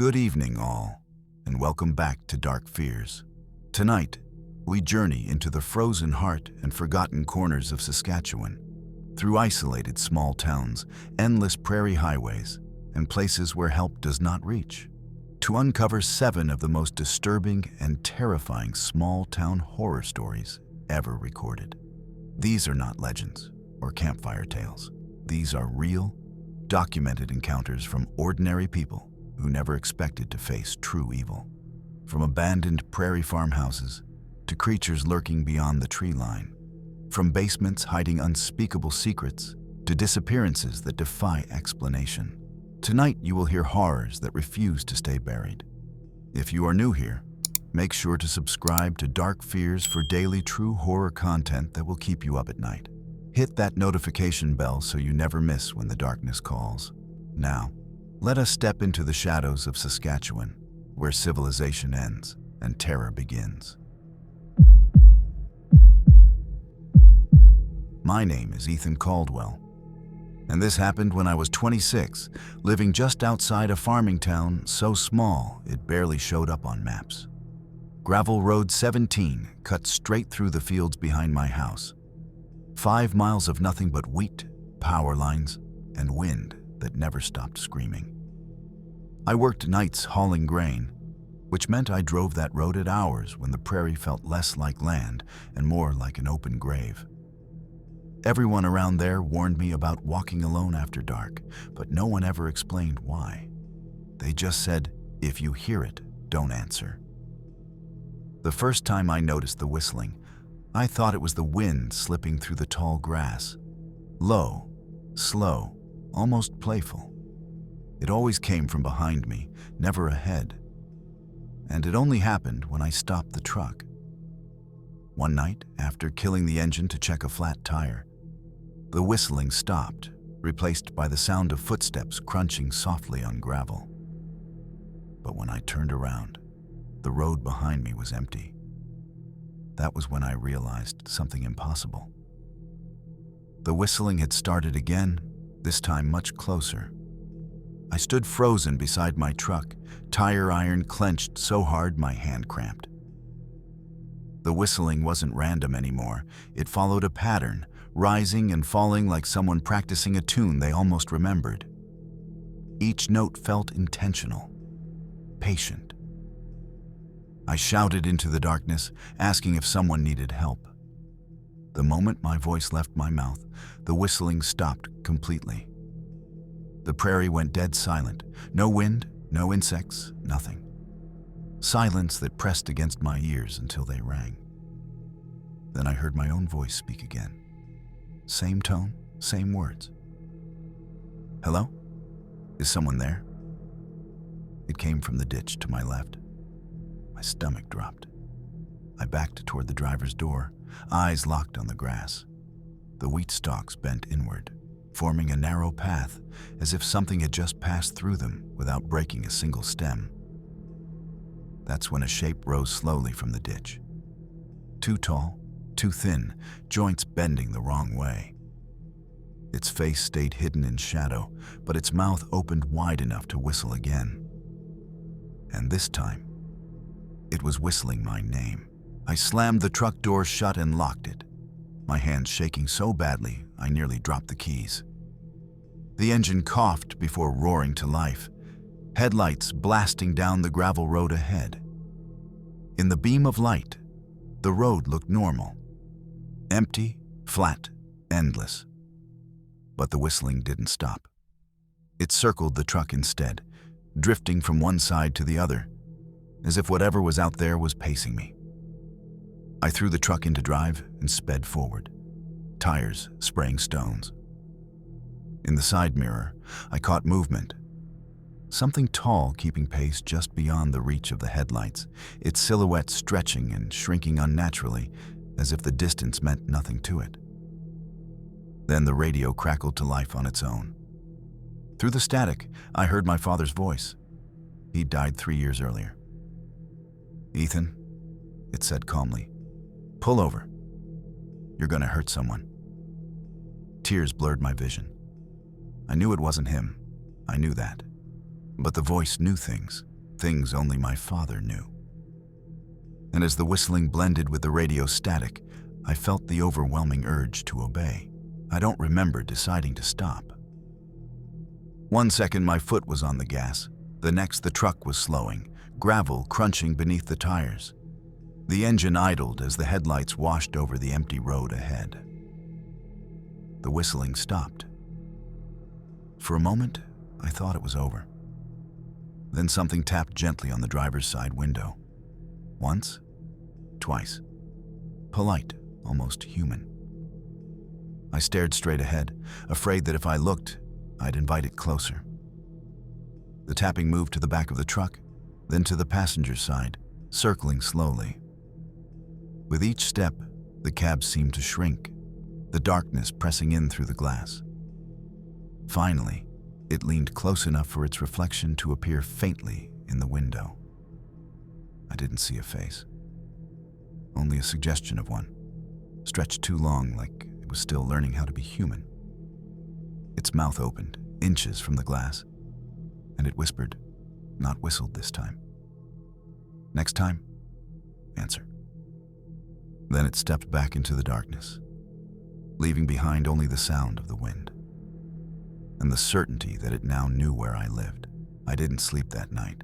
Good evening, all, and welcome back to Dark Fears. Tonight, we journey into the frozen heart and forgotten corners of Saskatchewan, through isolated small towns, endless prairie highways, and places where help does not reach, to uncover 7 of the most disturbing and terrifying small-town horror stories ever recorded. These are not legends or campfire tales. These are real, documented encounters from ordinary people who never expected to face true evil. From abandoned prairie farmhouses to creatures lurking beyond the tree line, from basements hiding unspeakable secrets to disappearances that defy explanation. Tonight you will hear horrors that refuse to stay buried. If you are new here, make sure to subscribe to Dark Fears for daily true horror content that will keep you up at night. Hit that notification bell so you never miss when the darkness calls. Now, let us step into the shadows of Saskatchewan, where civilization ends and terror begins. My name is Ethan Caldwell, and this happened when I was 26, living just outside a farming town so small it barely showed up on maps. Gravel Road 17 cut straight through the fields behind my house. 5 miles of nothing but wheat, power lines, and wind that never stopped screaming. I worked nights hauling grain, which meant I drove that road at hours when the prairie felt less like land and more like an open grave. Everyone around there warned me about walking alone after dark, but no one ever explained why. They just said, if you hear it, don't answer. The first time I noticed the whistling, I thought it was the wind slipping through the tall grass. Low, slow, almost playful. It always came from behind me, never ahead. And it only happened when I stopped the truck. One night, after killing the engine to check a flat tire, the whistling stopped, replaced by the sound of footsteps crunching softly on gravel. But when I turned around, the road behind me was empty. That was when I realized something impossible. The whistling had started again, this time much closer. I stood frozen beside my truck, tire iron clenched so hard my hand cramped. The whistling wasn't random anymore. It followed a pattern, rising and falling like someone practicing a tune they almost remembered. Each note felt intentional, patient. I shouted into the darkness, asking if someone needed help. The moment my voice left my mouth, the whistling stopped completely. The prairie went dead silent. No wind, no insects, nothing. Silence that pressed against my ears until they rang. Then I heard my own voice speak again. Same tone, same words. Hello? Is someone there? It came from the ditch to my left. My stomach dropped. I backed toward the driver's door, eyes locked on the grass. The wheat stalks bent inward, forming a narrow path as if something had just passed through them without breaking a single stem. That's when a shape rose slowly from the ditch. Too tall, too thin, joints bending the wrong way. Its face stayed hidden in shadow, but its mouth opened wide enough to whistle again. And this time, it was whistling my name. I slammed the truck door shut and locked it, my hands shaking so badly I nearly dropped the keys. The engine coughed before roaring to life, headlights blasting down the gravel road ahead. In the beam of light, the road looked normal. Empty, flat, endless. But the whistling didn't stop. It circled the truck instead, drifting from one side to the other, as if whatever was out there was pacing me. I threw the truck into drive and sped forward, tires spraying stones. In the side mirror, I caught movement. Something tall keeping pace just beyond the reach of the headlights, its silhouette stretching and shrinking unnaturally, as if the distance meant nothing to it. Then the radio crackled to life on its own. Through the static, I heard my father's voice. He died 3 years earlier. "Ethan," it said calmly, "pull over. You're gonna hurt someone." Tears blurred my vision. I knew it wasn't him. I knew that. But the voice knew things. things only my father knew. And as the whistling blended with the radio static, I felt the overwhelming urge to obey. I don't remember deciding to stop. 1 second my foot was on the gas, the next the truck was slowing, gravel crunching beneath the tires. The engine idled as the headlights washed over the empty road ahead. The whistling stopped. For a moment, I thought it was over. Then something tapped gently on the driver's side window. Once, twice. Polite, almost human. I stared straight ahead, afraid that if I looked, I'd invite it closer. The tapping moved to the back of the truck, then to the passenger side, circling slowly. With each step, the cab seemed to shrink, the darkness pressing in through the glass. Finally, it leaned close enough for its reflection to appear faintly in the window. I didn't see a face, only a suggestion of one, stretched too long like it was still learning how to be human. Its mouth opened, inches from the glass, and it whispered, not whistled this time. Next time, answer. Then it stepped back into the darkness, leaving behind only the sound of the wind and the certainty that it now knew where I lived. I didn't sleep that night.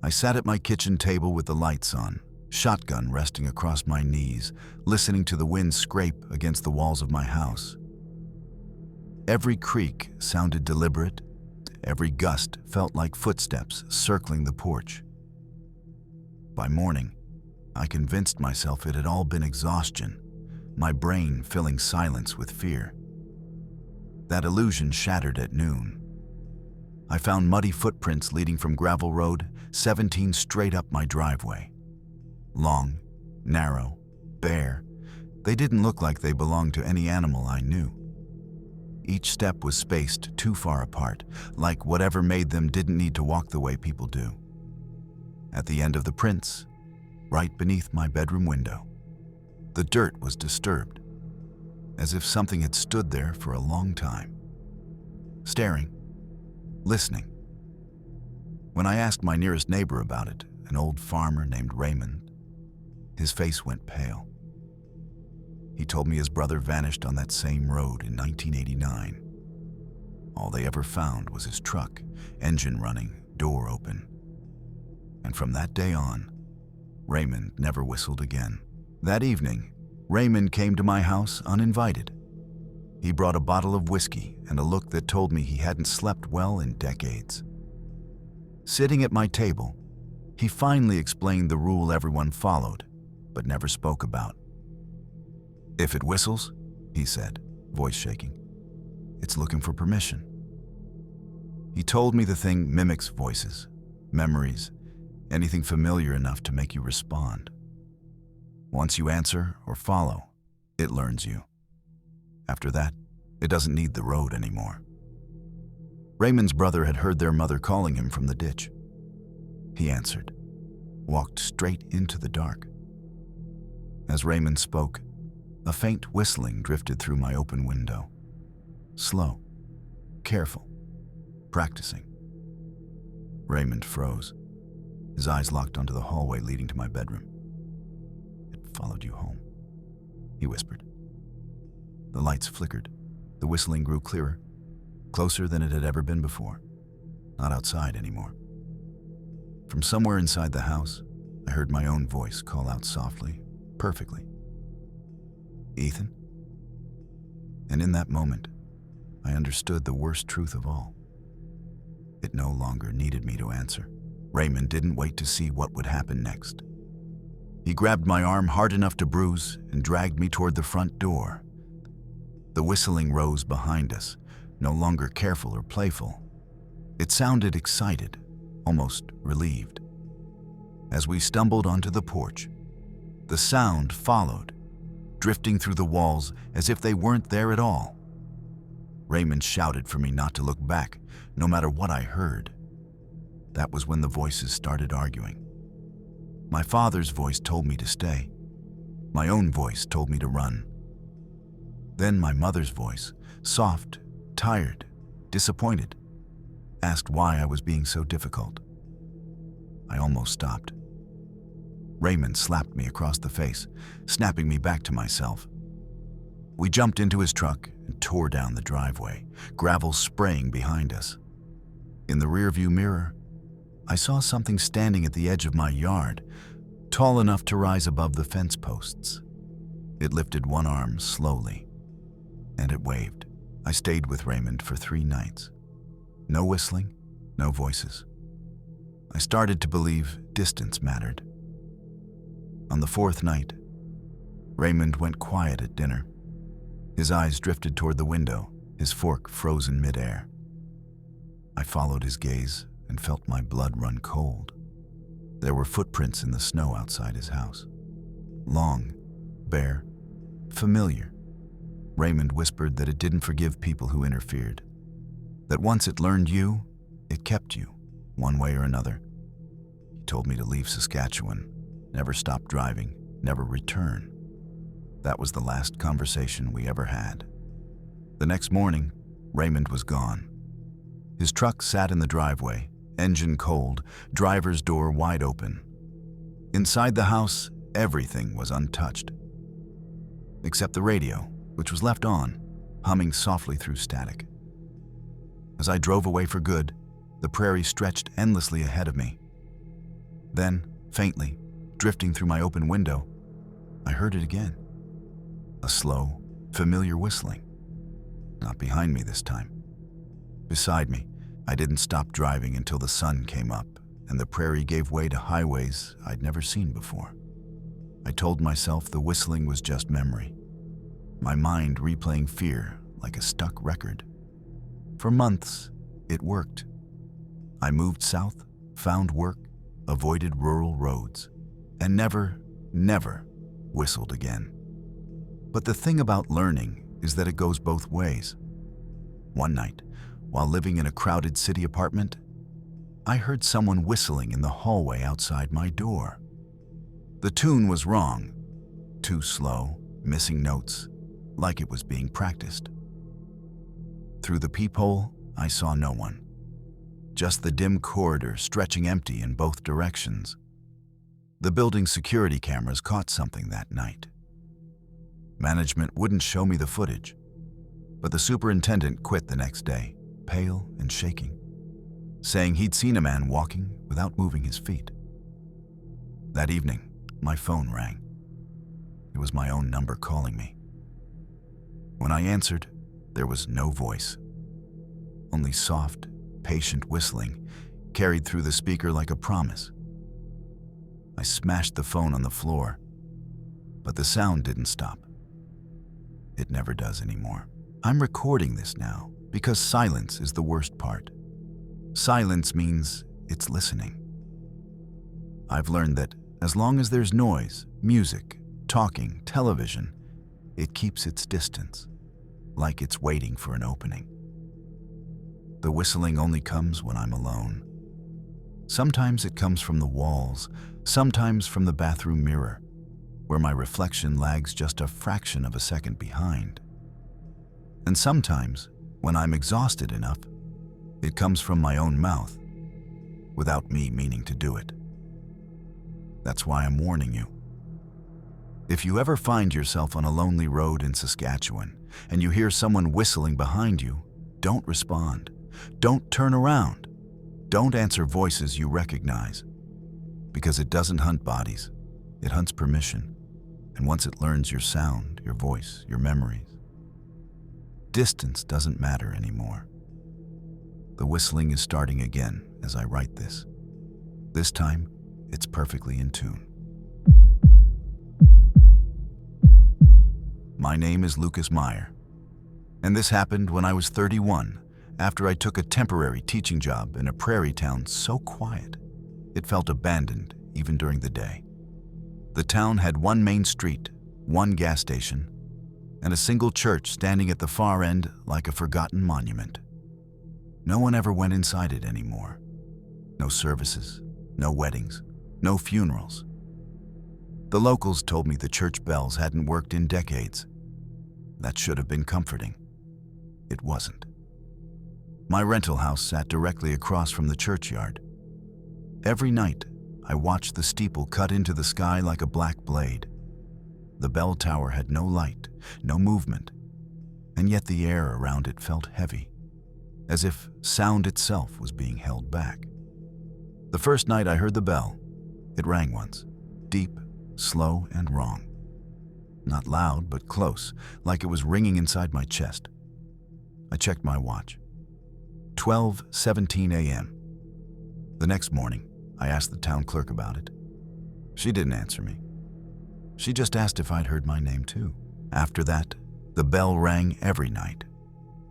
I sat at my kitchen table with the lights on, shotgun resting across my knees, listening to the wind scrape against the walls of my house. Every creak sounded deliberate, every gust felt like footsteps circling the porch. By morning, I convinced myself it had all been exhaustion, my brain filling silence with fear. That illusion shattered at noon. I found muddy footprints leading from gravel road 17 straight up my driveway. Long, narrow, bare, they didn't look like they belonged to any animal I knew. Each step was spaced too far apart, like whatever made them didn't need to walk the way people do. At the end of the prints, right beneath my bedroom window, the dirt was disturbed, as if something had stood there for a long time, staring, listening. When I asked my nearest neighbor about it, an old farmer named Raymond, his face went pale. He told me his brother vanished on that same road in 1989. All they ever found was his truck, engine running, door open. And from that day on, Raymond never whistled again. That evening, Raymond came to my house uninvited. He brought a bottle of whiskey and a look that told me he hadn't slept well in decades. Sitting at my table, he finally explained the rule everyone followed, but never spoke about. "If it whistles," he said, voice shaking, "it's looking for permission." He told me the thing mimics voices, memories, anything familiar enough to make you respond. Once you answer or follow, it learns you. After that, it doesn't need the road anymore. Raymond's brother had heard their mother calling him from the ditch. He answered, walked straight into the dark. As Raymond spoke, a faint whistling drifted through my open window. Slow, careful, practicing. Raymond froze, his eyes locked onto the hallway leading to my bedroom. "It followed you home," he whispered. The lights flickered. The whistling grew clearer, closer than it had ever been before. Not outside anymore. From somewhere inside the house, I heard my own voice call out softly, perfectly. "Ethan?" And in that moment, I understood the worst truth of all. It no longer needed me to answer. Raymond didn't wait to see what would happen next. He grabbed my arm hard enough to bruise and dragged me toward the front door. The whistling rose behind us, no longer careful or playful. It sounded excited, almost relieved. As we stumbled onto the porch, the sound followed, drifting through the walls as if they weren't there at all. Raymond shouted for me not to look back, no matter what I heard. That was when the voices started arguing. My father's voice told me to stay. My own voice told me to run. Then my mother's voice, soft, tired, disappointed, asked why I was being so difficult. I almost stopped. Raymond slapped me across the face, snapping me back to myself. We jumped into his truck and tore down the driveway, gravel spraying behind us. In the rearview mirror, I saw something standing at the edge of my yard, tall enough to rise above the fence posts. It lifted one arm slowly, and it waved. I stayed with Raymond for 3 nights. No whistling, no voices. I started to believe distance mattered. On the 4th night, Raymond went quiet at dinner. His eyes drifted toward the window, his fork frozen midair. I followed his gaze and felt my blood run cold. There were footprints in the snow outside his house. Long, bare, familiar. Raymond whispered that it didn't forgive people who interfered. That once it learned you, it kept you, one way or another. He told me to leave Saskatchewan, never stop driving, never return. That was the last conversation we ever had. The next morning, Raymond was gone. His truck sat in the driveway, engine cold, driver's door wide open. Inside the house, everything was untouched. Except the radio, which was left on, humming softly through static. As I drove away for good, the prairie stretched endlessly ahead of me. Then, faintly, drifting through my open window, I heard it again. A slow, familiar whistling. Not behind me this time. Beside me. I didn't stop driving until the sun came up and the prairie gave way to highways I'd never seen before. I told myself the whistling was just memory, my mind replaying fear like a stuck record. For months, it worked. I moved south, found work, avoided rural roads, and never whistled again. But the thing about learning is that it goes both ways. One night, while living in a crowded city apartment, I heard someone whistling in the hallway outside my door. The tune was wrong, too slow, missing notes, like it was being practiced. Through the peephole, I saw no one. Just the dim corridor stretching empty in both directions. The building's security cameras caught something that night. Management wouldn't show me the footage, but the superintendent quit the next day, pale and shaking, saying he'd seen a man walking without moving his feet. That evening, my phone rang. It was my own number calling me. When I answered, there was no voice, only soft, patient whistling carried through the speaker like a promise. I smashed the phone on the floor, but the sound didn't stop. It never does anymore. I'm recording this now because silence is the worst part. Silence means it's listening. I've learned that as long as there's noise, music, talking, television, it keeps its distance, like it's waiting for an opening. The whistling only comes when I'm alone. Sometimes it comes from the walls, sometimes from the bathroom mirror, where my reflection lags just a fraction of a second behind. And sometimes, when I'm exhausted enough, it comes from my own mouth, without me meaning to do it. That's why I'm warning you. If you ever find yourself on a lonely road in Saskatchewan and you hear someone whistling behind you, don't respond. Don't turn around. Don't answer voices you recognize. Because it doesn't hunt bodies, it hunts permission. And once it learns your sound, your voice, your memories, distance doesn't matter anymore. The whistling is starting again as I write this. This time, it's perfectly in tune. My name is Lucas Meyer, and this happened when I was 31, after I took a temporary teaching job in a prairie town so quiet, it felt abandoned even during the day. The town had one main street, one gas station, and a single church standing at the far end like a forgotten monument. No one ever went inside it anymore. No services, no weddings, no funerals. The locals told me the church bells hadn't worked in decades. That should have been comforting. It wasn't. My rental house sat directly across from the churchyard. Every night, I watched the steeple cut into the sky like a black blade. The bell tower had no light, no movement, and yet the air around it felt heavy, as if sound itself was being held back. The first night I heard the bell, it rang once, deep, slow, and wrong. Not loud, but close, like it was ringing inside my chest. I checked my watch. 12:17 a.m. The next morning, I asked the town clerk about it. She didn't answer me. She just asked if I'd heard my name too. After that, the bell rang every night.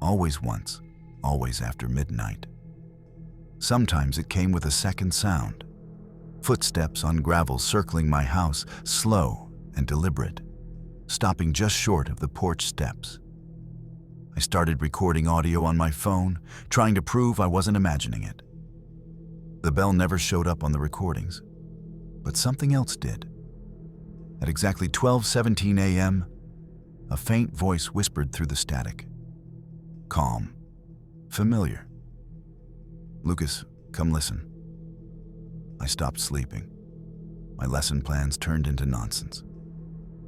Always once, always after midnight. Sometimes it came with a second sound. Footsteps on gravel circling my house, slow and deliberate, stopping just short of the porch steps. I started recording audio on my phone, trying to prove I wasn't imagining it. The bell never showed up on the recordings, but something else did. At exactly 12:17 a.m., a faint voice whispered through the static. Calm, familiar. Lucas, come listen. I stopped sleeping. My lesson plans turned into nonsense.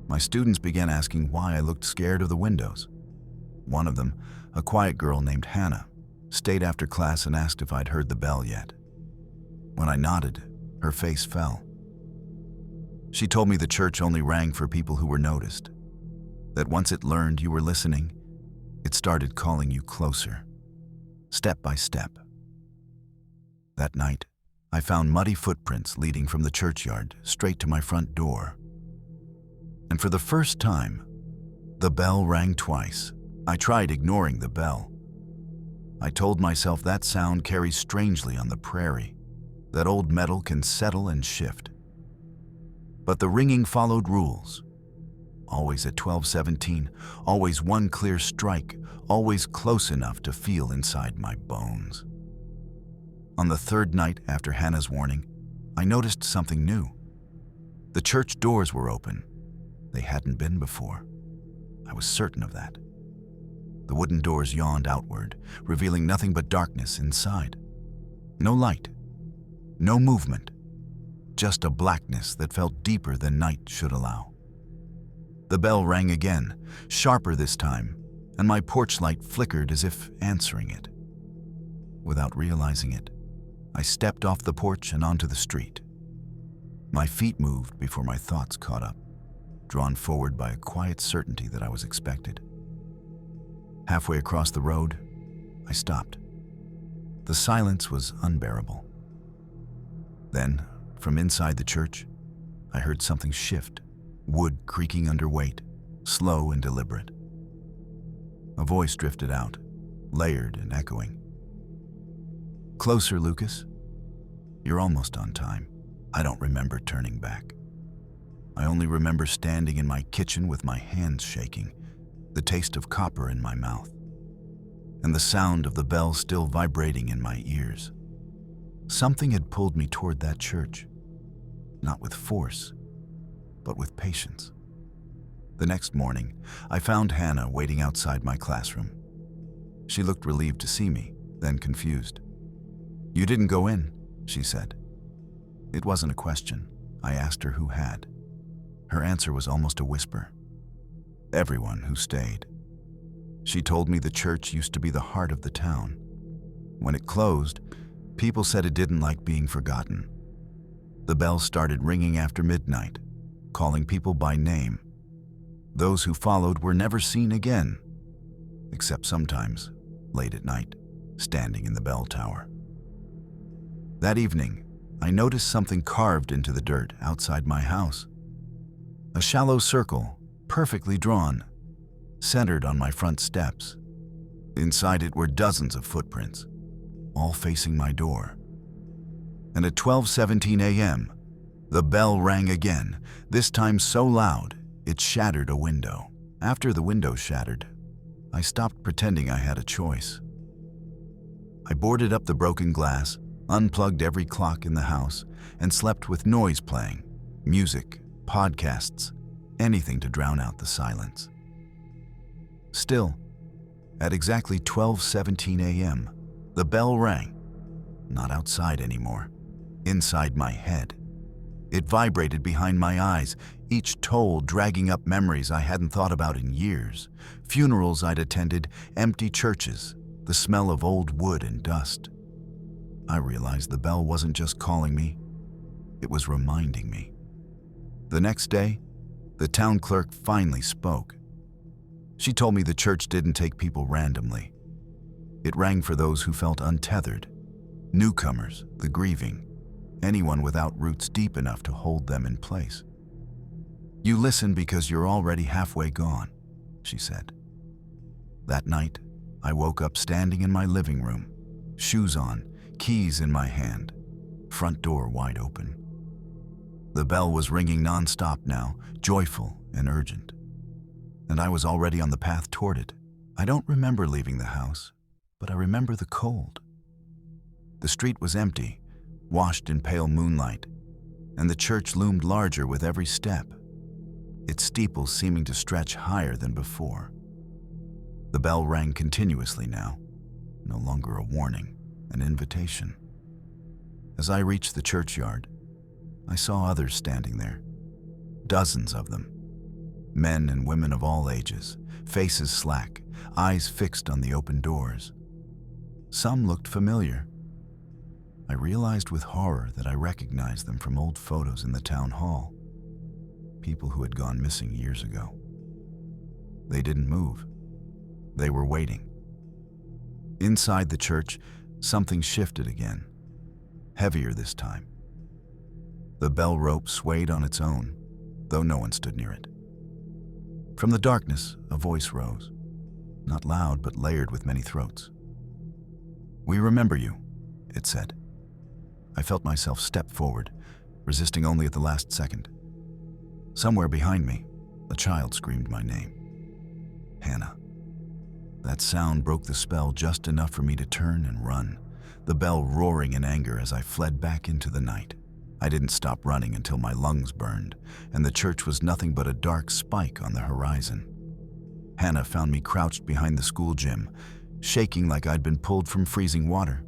My students began asking why I looked scared of the windows. One of them, a quiet girl named Hannah, stayed after class and asked if I'd heard the bell yet. When I nodded, her face fell. She told me the church only rang for people who were noticed, that once it learned you were listening, it started calling you closer, step by step. That night, I found muddy footprints leading from the churchyard straight to my front door. And for the first time, the bell rang twice. I tried ignoring the bell. I told myself that sound carries strangely on the prairie, that old metal can settle and shift. But the ringing followed rules. Always at 12:17, always one clear strike, always close enough to feel inside my bones. On the third night after Hannah's warning, I noticed something new. The church doors were open. They hadn't been before. I was certain of that. The wooden doors yawned outward, revealing nothing but darkness inside. No light, no movement, just a blackness that felt deeper than night should allow. The bell rang again, sharper this time, and my porch light flickered as if answering it. Without realizing it, I stepped off the porch and onto the street. My feet moved before my thoughts caught up, drawn forward by a quiet certainty that I was expected. Halfway across the road, I stopped. The silence was unbearable. Then, from inside the church, I heard something shift, wood creaking under weight, slow and deliberate. A voice drifted out, layered and echoing. Closer, Lucas. You're almost on time. I don't remember turning back. I only remember standing in my kitchen with my hands shaking, the taste of copper in my mouth, and the sound of the bell still vibrating in my ears. Something had pulled me toward that church, not with force, but with patience. The next morning, I found Hannah waiting outside my classroom. She looked relieved to see me, then confused. You didn't go in, she said. It wasn't a question. I asked her who had. Her answer was almost a whisper. Everyone who stayed. She told me the church used to be the heart of the town. When it closed, people said it didn't like being forgotten. The bells started ringing after midnight, calling people by name. Those who followed were never seen again, except sometimes, late at night, standing in the bell tower. That evening, I noticed something carved into the dirt outside my house. A shallow circle, perfectly drawn, centered on my front steps. Inside it were dozens of footprints, all facing my door. And at 12:17 a.m., the bell rang again, this time so loud it shattered a window. After the window shattered, I stopped pretending I had a choice. I boarded up the broken glass, unplugged every clock in the house, and slept with noise playing, music, podcasts, anything to drown out the silence. Still, at exactly 12:17 a.m., the bell rang, not outside anymore, inside my head. It vibrated behind my eyes, each toll dragging up memories I hadn't thought about in years. Funerals I'd attended, empty churches, the smell of old wood and dust. I realized the bell wasn't just calling me, it was reminding me. The next day, the town clerk finally spoke. She told me the church didn't take people randomly. It rang for those who felt untethered, newcomers, the grieving, anyone without roots deep enough to hold them in place. You listen because you're already halfway gone, she said. That night, I woke up standing in my living room, shoes on, keys in my hand, front door wide open. The bell was ringing nonstop now, joyful and urgent. And I was already on the path toward it. I don't remember leaving the house, but I remember the cold. The street was empty, washed in pale moonlight, and the church loomed larger with every step, its steeple seeming to stretch higher than before. The bell rang continuously now, no longer a warning, an invitation. As I reached the churchyard, I saw others standing there, dozens of them, men and women of all ages, faces slack, eyes fixed on the open doors. Some looked familiar. I realized with horror that I recognized them from old photos in the town hall, people who had gone missing years ago. They didn't move. They were waiting. Inside the church, something shifted again, heavier this time. The bell rope swayed on its own, though no one stood near it. From the darkness, a voice rose, not loud but layered with many throats. "We remember you," it said. I felt myself step forward, resisting only at the last second. Somewhere behind me, a child screamed my name. Hannah. That sound broke the spell just enough for me to turn and run, the bell roaring in anger as I fled back into the night. I didn't stop running until my lungs burned, and the church was nothing but a dark spike on the horizon. Hannah found me crouched behind the school gym, shaking like I'd been pulled from freezing water.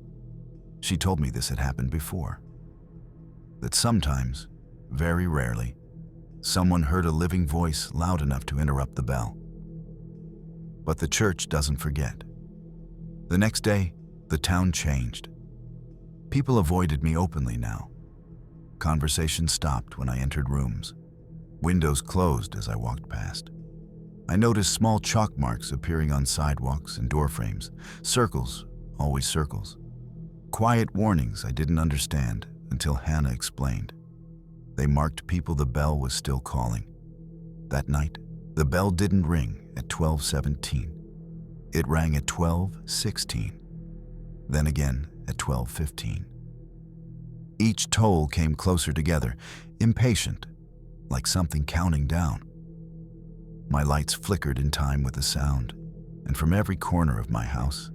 She told me this had happened before. That sometimes, very rarely, someone heard a living voice loud enough to interrupt the bell. But the church doesn't forget. The next day, the town changed. People avoided me openly now. Conversation stopped when I entered rooms. Windows closed as I walked past. I noticed small chalk marks appearing on sidewalks and door frames. Circles, always circles. Quiet warnings I didn't understand until Hannah explained. They marked people the bell was still calling. That night, the bell didn't ring at 12:17. It rang at 12:16, then again at 12:15. Each toll came closer together, impatient, like something counting down. My lights flickered in time with the sound, and from every corner of my house,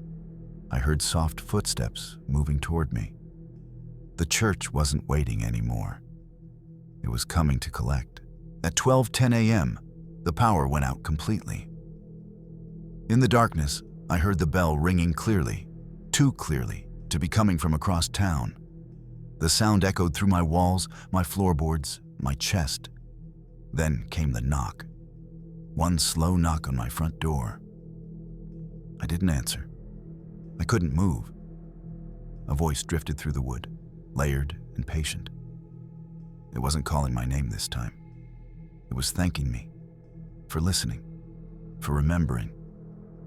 I heard soft footsteps moving toward me. The church wasn't waiting anymore. It was coming to collect. At 12:10 a.m., the power went out completely. In the darkness, I heard the bell ringing clearly, too clearly to be coming from across town. The sound echoed through my walls, my floorboards, my chest. Then came the knock. One slow knock on my front door. I didn't answer. I couldn't move. A voice drifted through the wood, layered and patient. It wasn't calling my name this time. It was thanking me for listening, for remembering,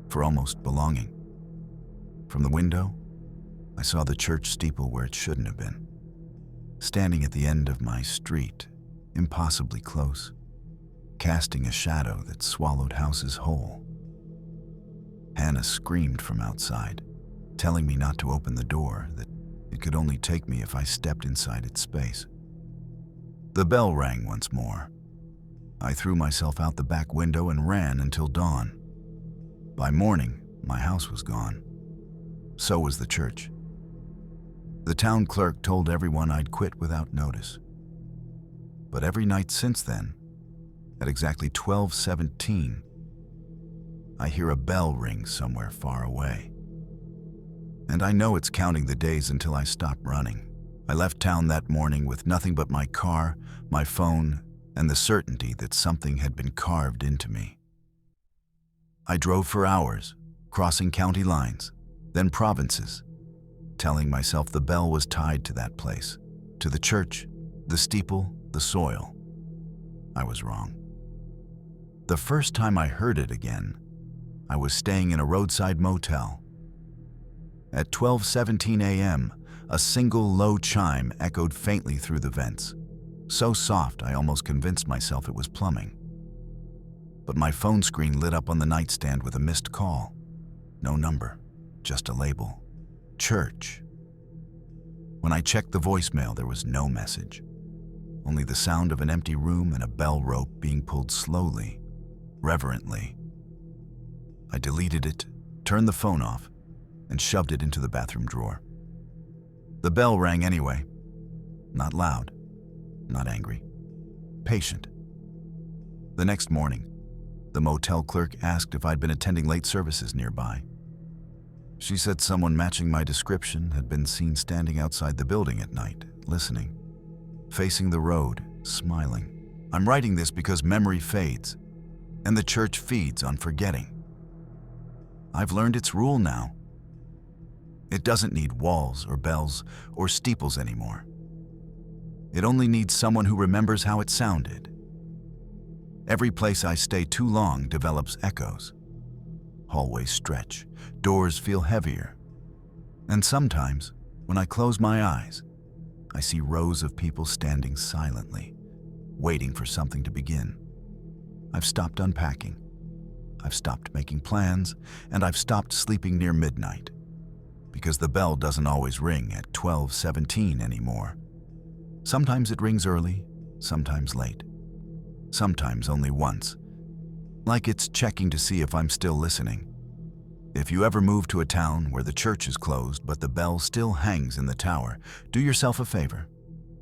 for almost belonging. From the window, I saw the church steeple where it shouldn't have been, standing at the end of my street, impossibly close, casting a shadow that swallowed houses whole. Hannah screamed from outside, telling me not to open the door, that it could only take me if I stepped inside its space. The bell rang once more. I threw myself out the back window and ran until dawn. By morning, my house was gone. So was the church. The town clerk told everyone I'd quit without notice. But every night since then, at exactly 12:17, I hear a bell ring somewhere far away. And I know it's counting the days until I stop running, I left town that morning with nothing but my car, my phone, and the certainty that something had been carved into me. I drove for hours, crossing county lines, then provinces, telling myself the bell was tied to that place, to the church, the steeple, the soil. I was wrong. The first time I heard it again, I was staying in a roadside motel. At 12:17 a.m., a single low chime echoed faintly through the vents, so soft I almost convinced myself it was plumbing. But my phone screen lit up on the nightstand with a missed call. No number, just a label. Church. When I checked the voicemail, there was no message. Only the sound of an empty room and a bell rope being pulled slowly, reverently. I deleted it, turned the phone off, and shoved it into the bathroom drawer. The bell rang anyway. Not loud, not angry, patient. The next morning, the motel clerk asked if I'd been attending late services nearby. She said someone matching my description had been seen standing outside the building at night, listening, facing the road, smiling. I'm writing this because memory fades, and the church feeds on forgetting. I've learned its rule now. It doesn't need walls or bells or steeples anymore. It only needs someone who remembers how it sounded. Every place I stay too long develops echoes. Hallways stretch, doors feel heavier. And sometimes, when I close my eyes, I see rows of people standing silently, waiting for something to begin. I've stopped unpacking. I've stopped making plans, and I've stopped sleeping near midnight, because the bell doesn't always ring at 12:17 anymore. Sometimes it rings early, sometimes late, sometimes only once, like it's checking to see if I'm still listening. If you ever move to a town where the church is closed but the bell still hangs in the tower, do yourself a favor.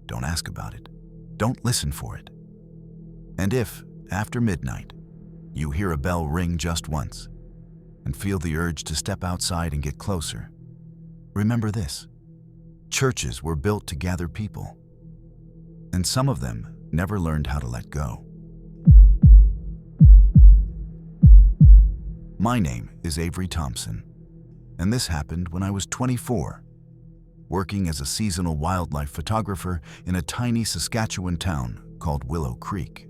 Don't ask about it. Don't listen for it. And if, after midnight, you hear a bell ring just once and feel the urge to step outside and get closer, remember this: churches were built to gather people, and some of them never learned how to let go. My name is Avery Thompson, and this happened when I was 24, working as a seasonal wildlife photographer in a tiny Saskatchewan town called Willow Creek.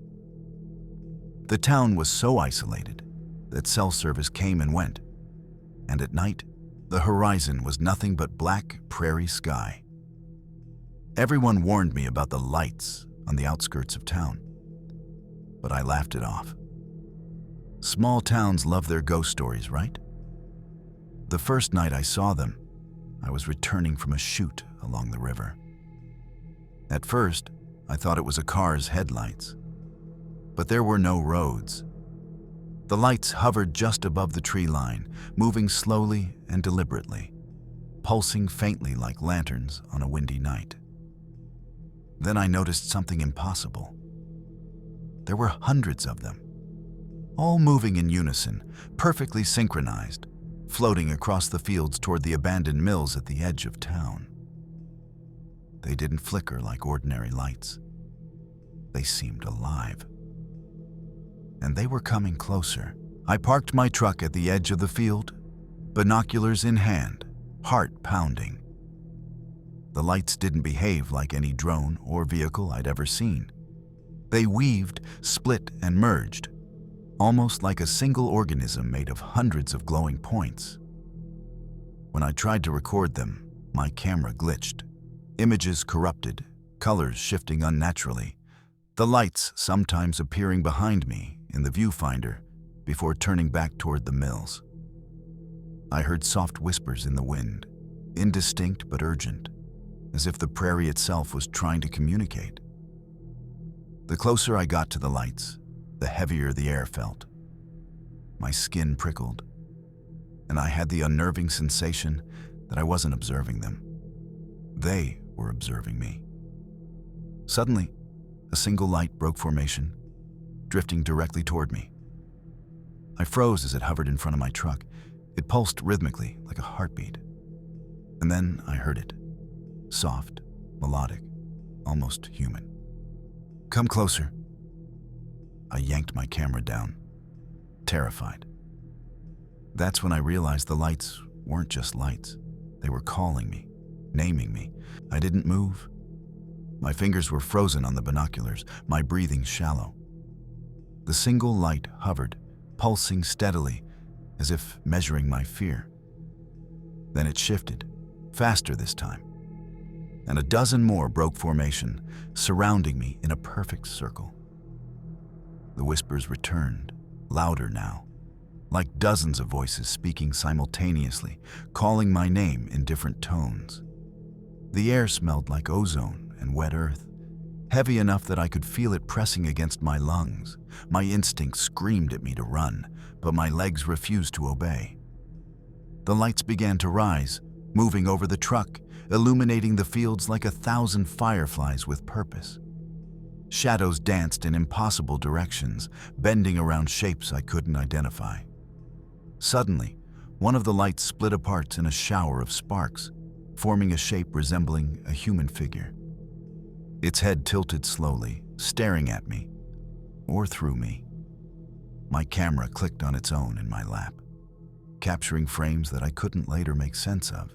The town was so isolated that cell service came and went, and at night, the horizon was nothing but black prairie sky. Everyone warned me about the lights on the outskirts of town, but I laughed it off. Small towns love their ghost stories, right? The first night I saw them, I was returning from a shoot along the river. At first, I thought it was a car's headlights, but there were no roads. The lights hovered just above the tree line, moving slowly and deliberately, pulsing faintly like lanterns on a windy night. Then I noticed something impossible. There were hundreds of them, all moving in unison, perfectly synchronized, floating across the fields toward the abandoned mills at the edge of town. They didn't flicker like ordinary lights. They seemed alive. And they were coming closer. I parked my truck at the edge of the field, binoculars in hand, heart pounding. The lights didn't behave like any drone or vehicle I'd ever seen. They weaved, split, and merged, almost like a single organism made of hundreds of glowing points. When I tried to record them, my camera glitched. Images corrupted, colors shifting unnaturally, the lights sometimes appearing behind me in the viewfinder before turning back toward the mills. I heard soft whispers in the wind, indistinct but urgent, as if the prairie itself was trying to communicate. The closer I got to the lights, the heavier the air felt. My skin prickled, and I had the unnerving sensation that I wasn't observing them. They were observing me. Suddenly, a single light broke formation, drifting directly toward me. I froze as it hovered in front of my truck. It pulsed rhythmically, like a heartbeat. And then I heard it, soft, melodic, almost human. Come closer. I yanked my camera down, terrified. That's when I realized the lights weren't just lights. They were calling me, naming me. I didn't move. My fingers were frozen on the binoculars, my breathing shallow. The single light hovered, pulsing steadily, as if measuring my fear. Then it shifted, faster this time, and a dozen more broke formation, surrounding me in a perfect circle. The whispers returned, louder now, like dozens of voices speaking simultaneously, calling my name in different tones. The air smelled like ozone and wet earth, heavy enough that I could feel it pressing against my lungs. My instincts screamed at me to run, but my legs refused to obey. The lights began to rise, moving over the truck, illuminating the fields like 1,000 fireflies with purpose. Shadows danced in impossible directions, bending around shapes I couldn't identify. Suddenly, one of the lights split apart in a shower of sparks, forming a shape resembling a human figure. Its head tilted slowly, staring at me, or through me. My camera clicked on its own in my lap, capturing frames that I couldn't later make sense of.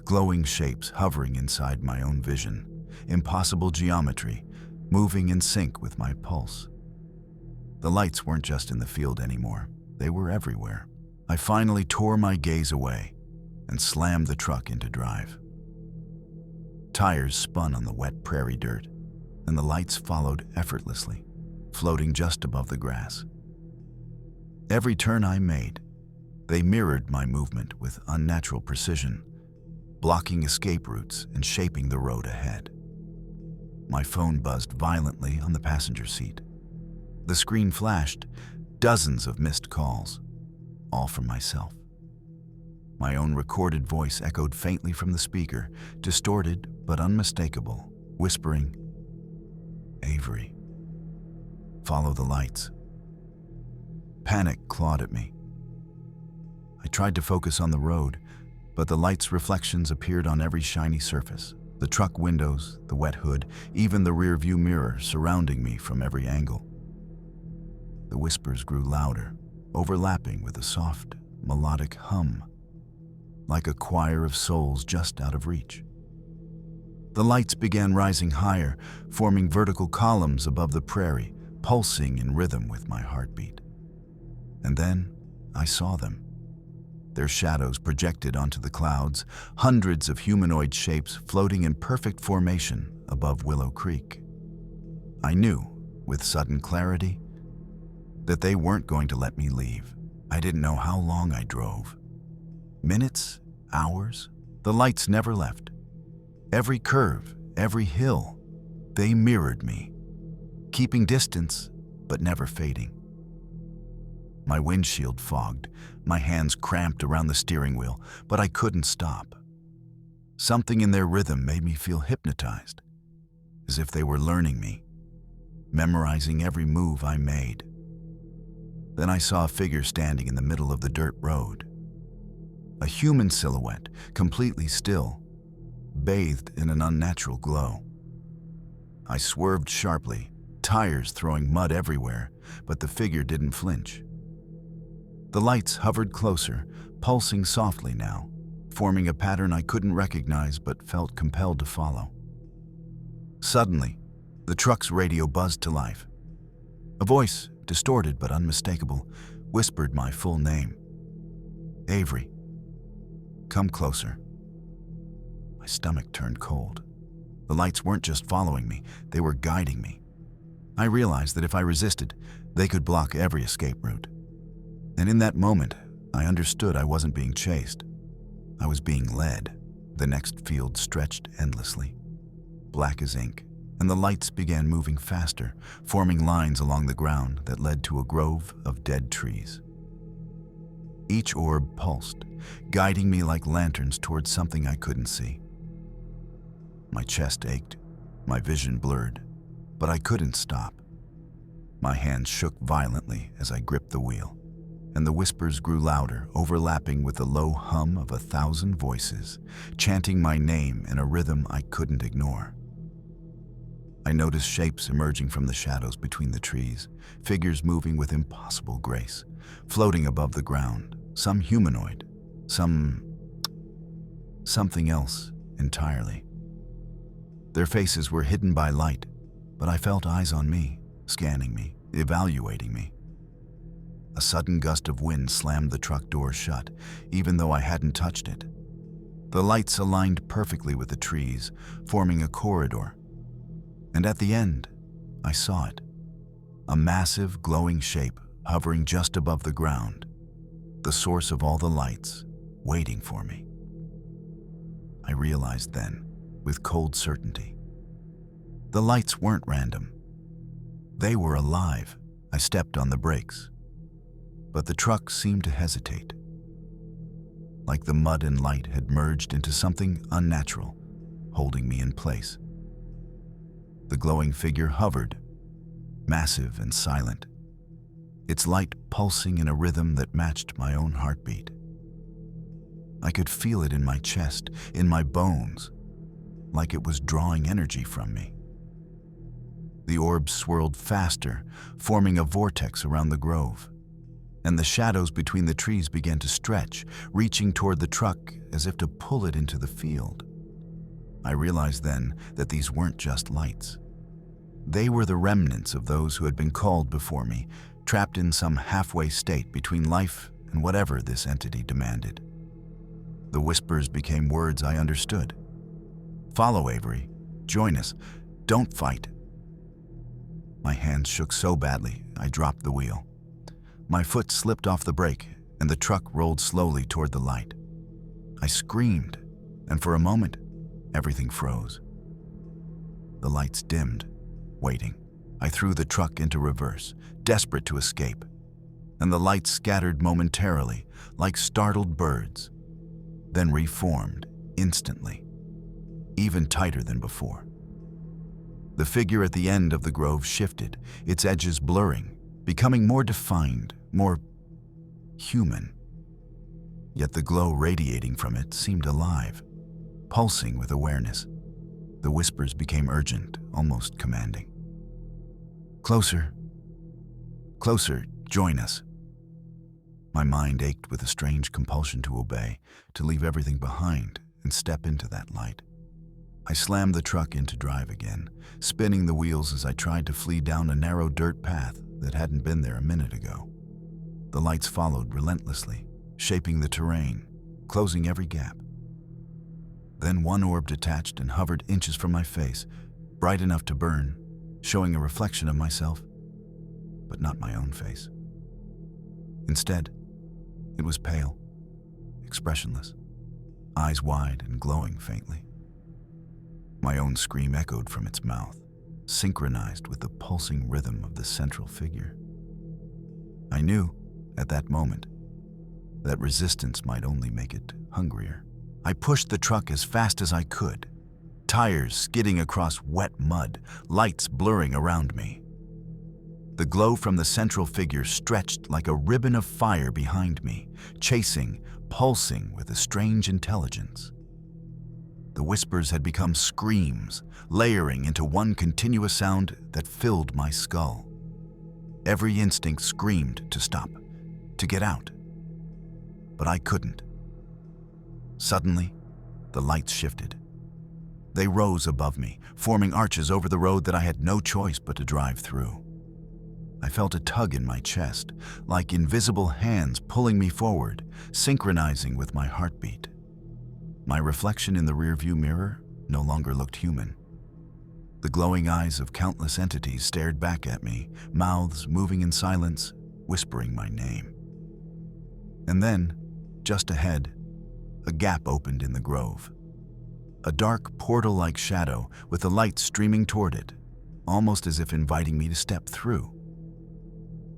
Glowing shapes hovering inside my own vision, impossible geometry, moving in sync with my pulse. The lights weren't just in the field anymore, they were everywhere. I finally tore my gaze away and slammed the truck into drive. Tires spun on the wet prairie dirt, and the lights followed effortlessly, floating just above the grass. Every turn I made, they mirrored my movement with unnatural precision, blocking escape routes and shaping the road ahead. My phone buzzed violently on the passenger seat. The screen flashed, dozens of missed calls, all from myself. My own recorded voice echoed faintly from the speaker, distorted but unmistakable, whispering, "Avery, follow the lights." Panic clawed at me. I tried to focus on the road, but the light's reflections appeared on every shiny surface. The truck windows, the wet hood, even the rear-view mirror surrounding me from every angle. The whispers grew louder, overlapping with a soft, melodic hum, like a choir of souls just out of reach. The lights began rising higher, forming vertical columns above the prairie, pulsing in rhythm with my heartbeat. And then I saw them. Their shadows projected onto the clouds, hundreds of humanoid shapes floating in perfect formation above Willow Creek. I knew, with sudden clarity, that they weren't going to let me leave. I didn't know how long I drove. Minutes, hours, the lights never left. Every curve, every hill, they mirrored me, keeping distance, but never fading. My windshield fogged, my hands cramped around the steering wheel, but I couldn't stop. Something in their rhythm made me feel hypnotized, as if they were learning me, memorizing every move I made. Then I saw a figure standing in the middle of the dirt road. A human silhouette, completely still, bathed in an unnatural glow. I swerved sharply, tires throwing mud everywhere, but the figure didn't flinch. The lights hovered closer, pulsing softly now, forming a pattern I couldn't recognize but felt compelled to follow. Suddenly, the truck's radio buzzed to life. A voice, distorted but unmistakable, whispered my full name. "Avery, come closer." My stomach turned cold. The lights weren't just following me, they were guiding me. I realized that if I resisted, they could block every escape route. And in that moment, I understood I wasn't being chased. I was being led. The next field stretched endlessly, black as ink, and the lights began moving faster, forming lines along the ground that led to a grove of dead trees. Each orb pulsed, guiding me like lanterns towards something I couldn't see. My chest ached, my vision blurred, but I couldn't stop. My hands shook violently as I gripped the wheel. and the whispers grew louder, overlapping with the low hum of 1,000 voices, chanting my name in a rhythm I couldn't ignore. I noticed shapes emerging from the shadows between the trees, figures moving with impossible grace, floating above the ground, some humanoid, something else entirely. Their faces were hidden by light, but I felt eyes on me, scanning me, evaluating me. A sudden gust of wind slammed the truck door shut, even though I hadn't touched it. The lights aligned perfectly with the trees, forming a corridor. And at the end, I saw it. A massive, glowing shape hovering just above the ground, the source of all the lights, waiting for me. I realized then, with cold certainty, the lights weren't random. They were alive. I stepped on the brakes, but the truck seemed to hesitate, like the mud and light had merged into something unnatural, holding me in place. The glowing figure hovered, massive and silent, its light pulsing in a rhythm that matched my own heartbeat. I could feel it in my chest, in my bones, like it was drawing energy from me. The orbs swirled faster, forming a vortex around the grove, and the shadows between the trees began to stretch, reaching toward the truck as if to pull it into the field. I realized then that these weren't just lights. They were the remnants of those who had been called before me, trapped in some halfway state between life and whatever this entity demanded. The whispers became words I understood. "Follow, Avery. Join us. Don't fight." My hands shook so badly, I dropped the wheel. My foot slipped off the brake, and the truck rolled slowly toward the light. I screamed, and for a moment, everything froze. The lights dimmed, waiting. I threw the truck into reverse, desperate to escape, and the lights scattered momentarily, like startled birds, then reformed instantly, even tighter than before. The figure at the end of the grove shifted, its edges blurring, becoming more defined, more human. Yet the glow radiating from it seemed alive, pulsing with awareness. The whispers became urgent, almost commanding. "Closer. Closer, join us." My mind ached with a strange compulsion to obey, to leave everything behind and step into that light. I slammed the truck into drive again, spinning the wheels as I tried to flee down a narrow dirt path that hadn't been there a minute ago. The lights followed relentlessly, shaping the terrain, closing every gap. Then one orb detached and hovered inches from my face, bright enough to burn, showing a reflection of myself, but not my own face. Instead, it was pale, expressionless, eyes wide and glowing faintly. My own scream echoed from its mouth, synchronized with the pulsing rhythm of the central figure. I knew, at that moment, that resistance might only make it hungrier. I pushed the truck as fast as I could, tires skidding across wet mud, lights blurring around me. The glow from the central figure stretched like a ribbon of fire behind me, chasing, pulsing with a strange intelligence. The whispers had become screams, layering into one continuous sound that filled my skull. Every instinct screamed to stop, to get out. But I couldn't. Suddenly, the lights shifted. They rose above me, forming arches over the road that I had no choice but to drive through. I felt a tug in my chest, like invisible hands pulling me forward, synchronizing with my heartbeat. My reflection in the rearview mirror no longer looked human. The glowing eyes of countless entities stared back at me, mouths moving in silence, whispering my name. And then, just ahead, a gap opened in the grove. A dark portal-like shadow with the light streaming toward it, almost as if inviting me to step through.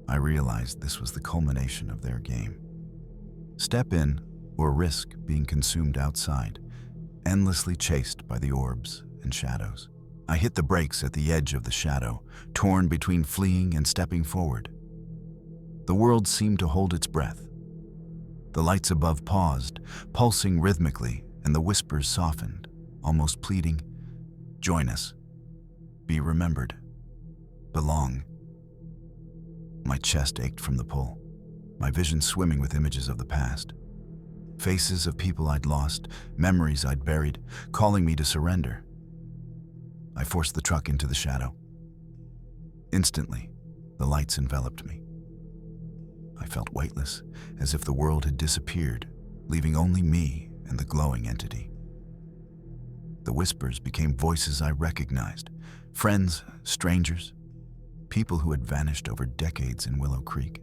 I realized this was the culmination of their game. Step in or risk being consumed outside, endlessly chased by the orbs and shadows. I hit the brakes at the edge of the shadow, torn between fleeing and stepping forward. The world seemed to hold its breath. The lights above paused, pulsing rhythmically, and the whispers softened, almost pleading, "Join us. Be remembered. Belong." My chest ached from the pull, my vision swimming with images of the past. Faces of people I'd lost, memories I'd buried, calling me to surrender. I forced the truck into the shadow. Instantly, the lights enveloped me. I felt weightless, as if the world had disappeared, leaving only me and the glowing entity. The whispers became voices I recognized, friends, strangers, people who had vanished over decades in Willow Creek.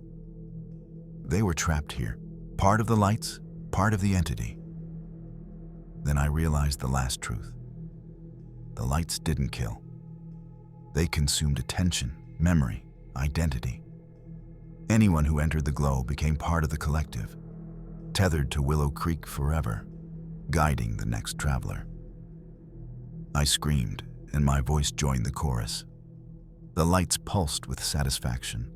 They were trapped here, part of the lights, part of the entity. Then I realized the last truth. The lights didn't kill. They consumed attention, memory, identity. Anyone who entered the glow became part of the collective, tethered to Willow Creek forever, guiding the next traveler. I screamed, and my voice joined the chorus. The lights pulsed with satisfaction.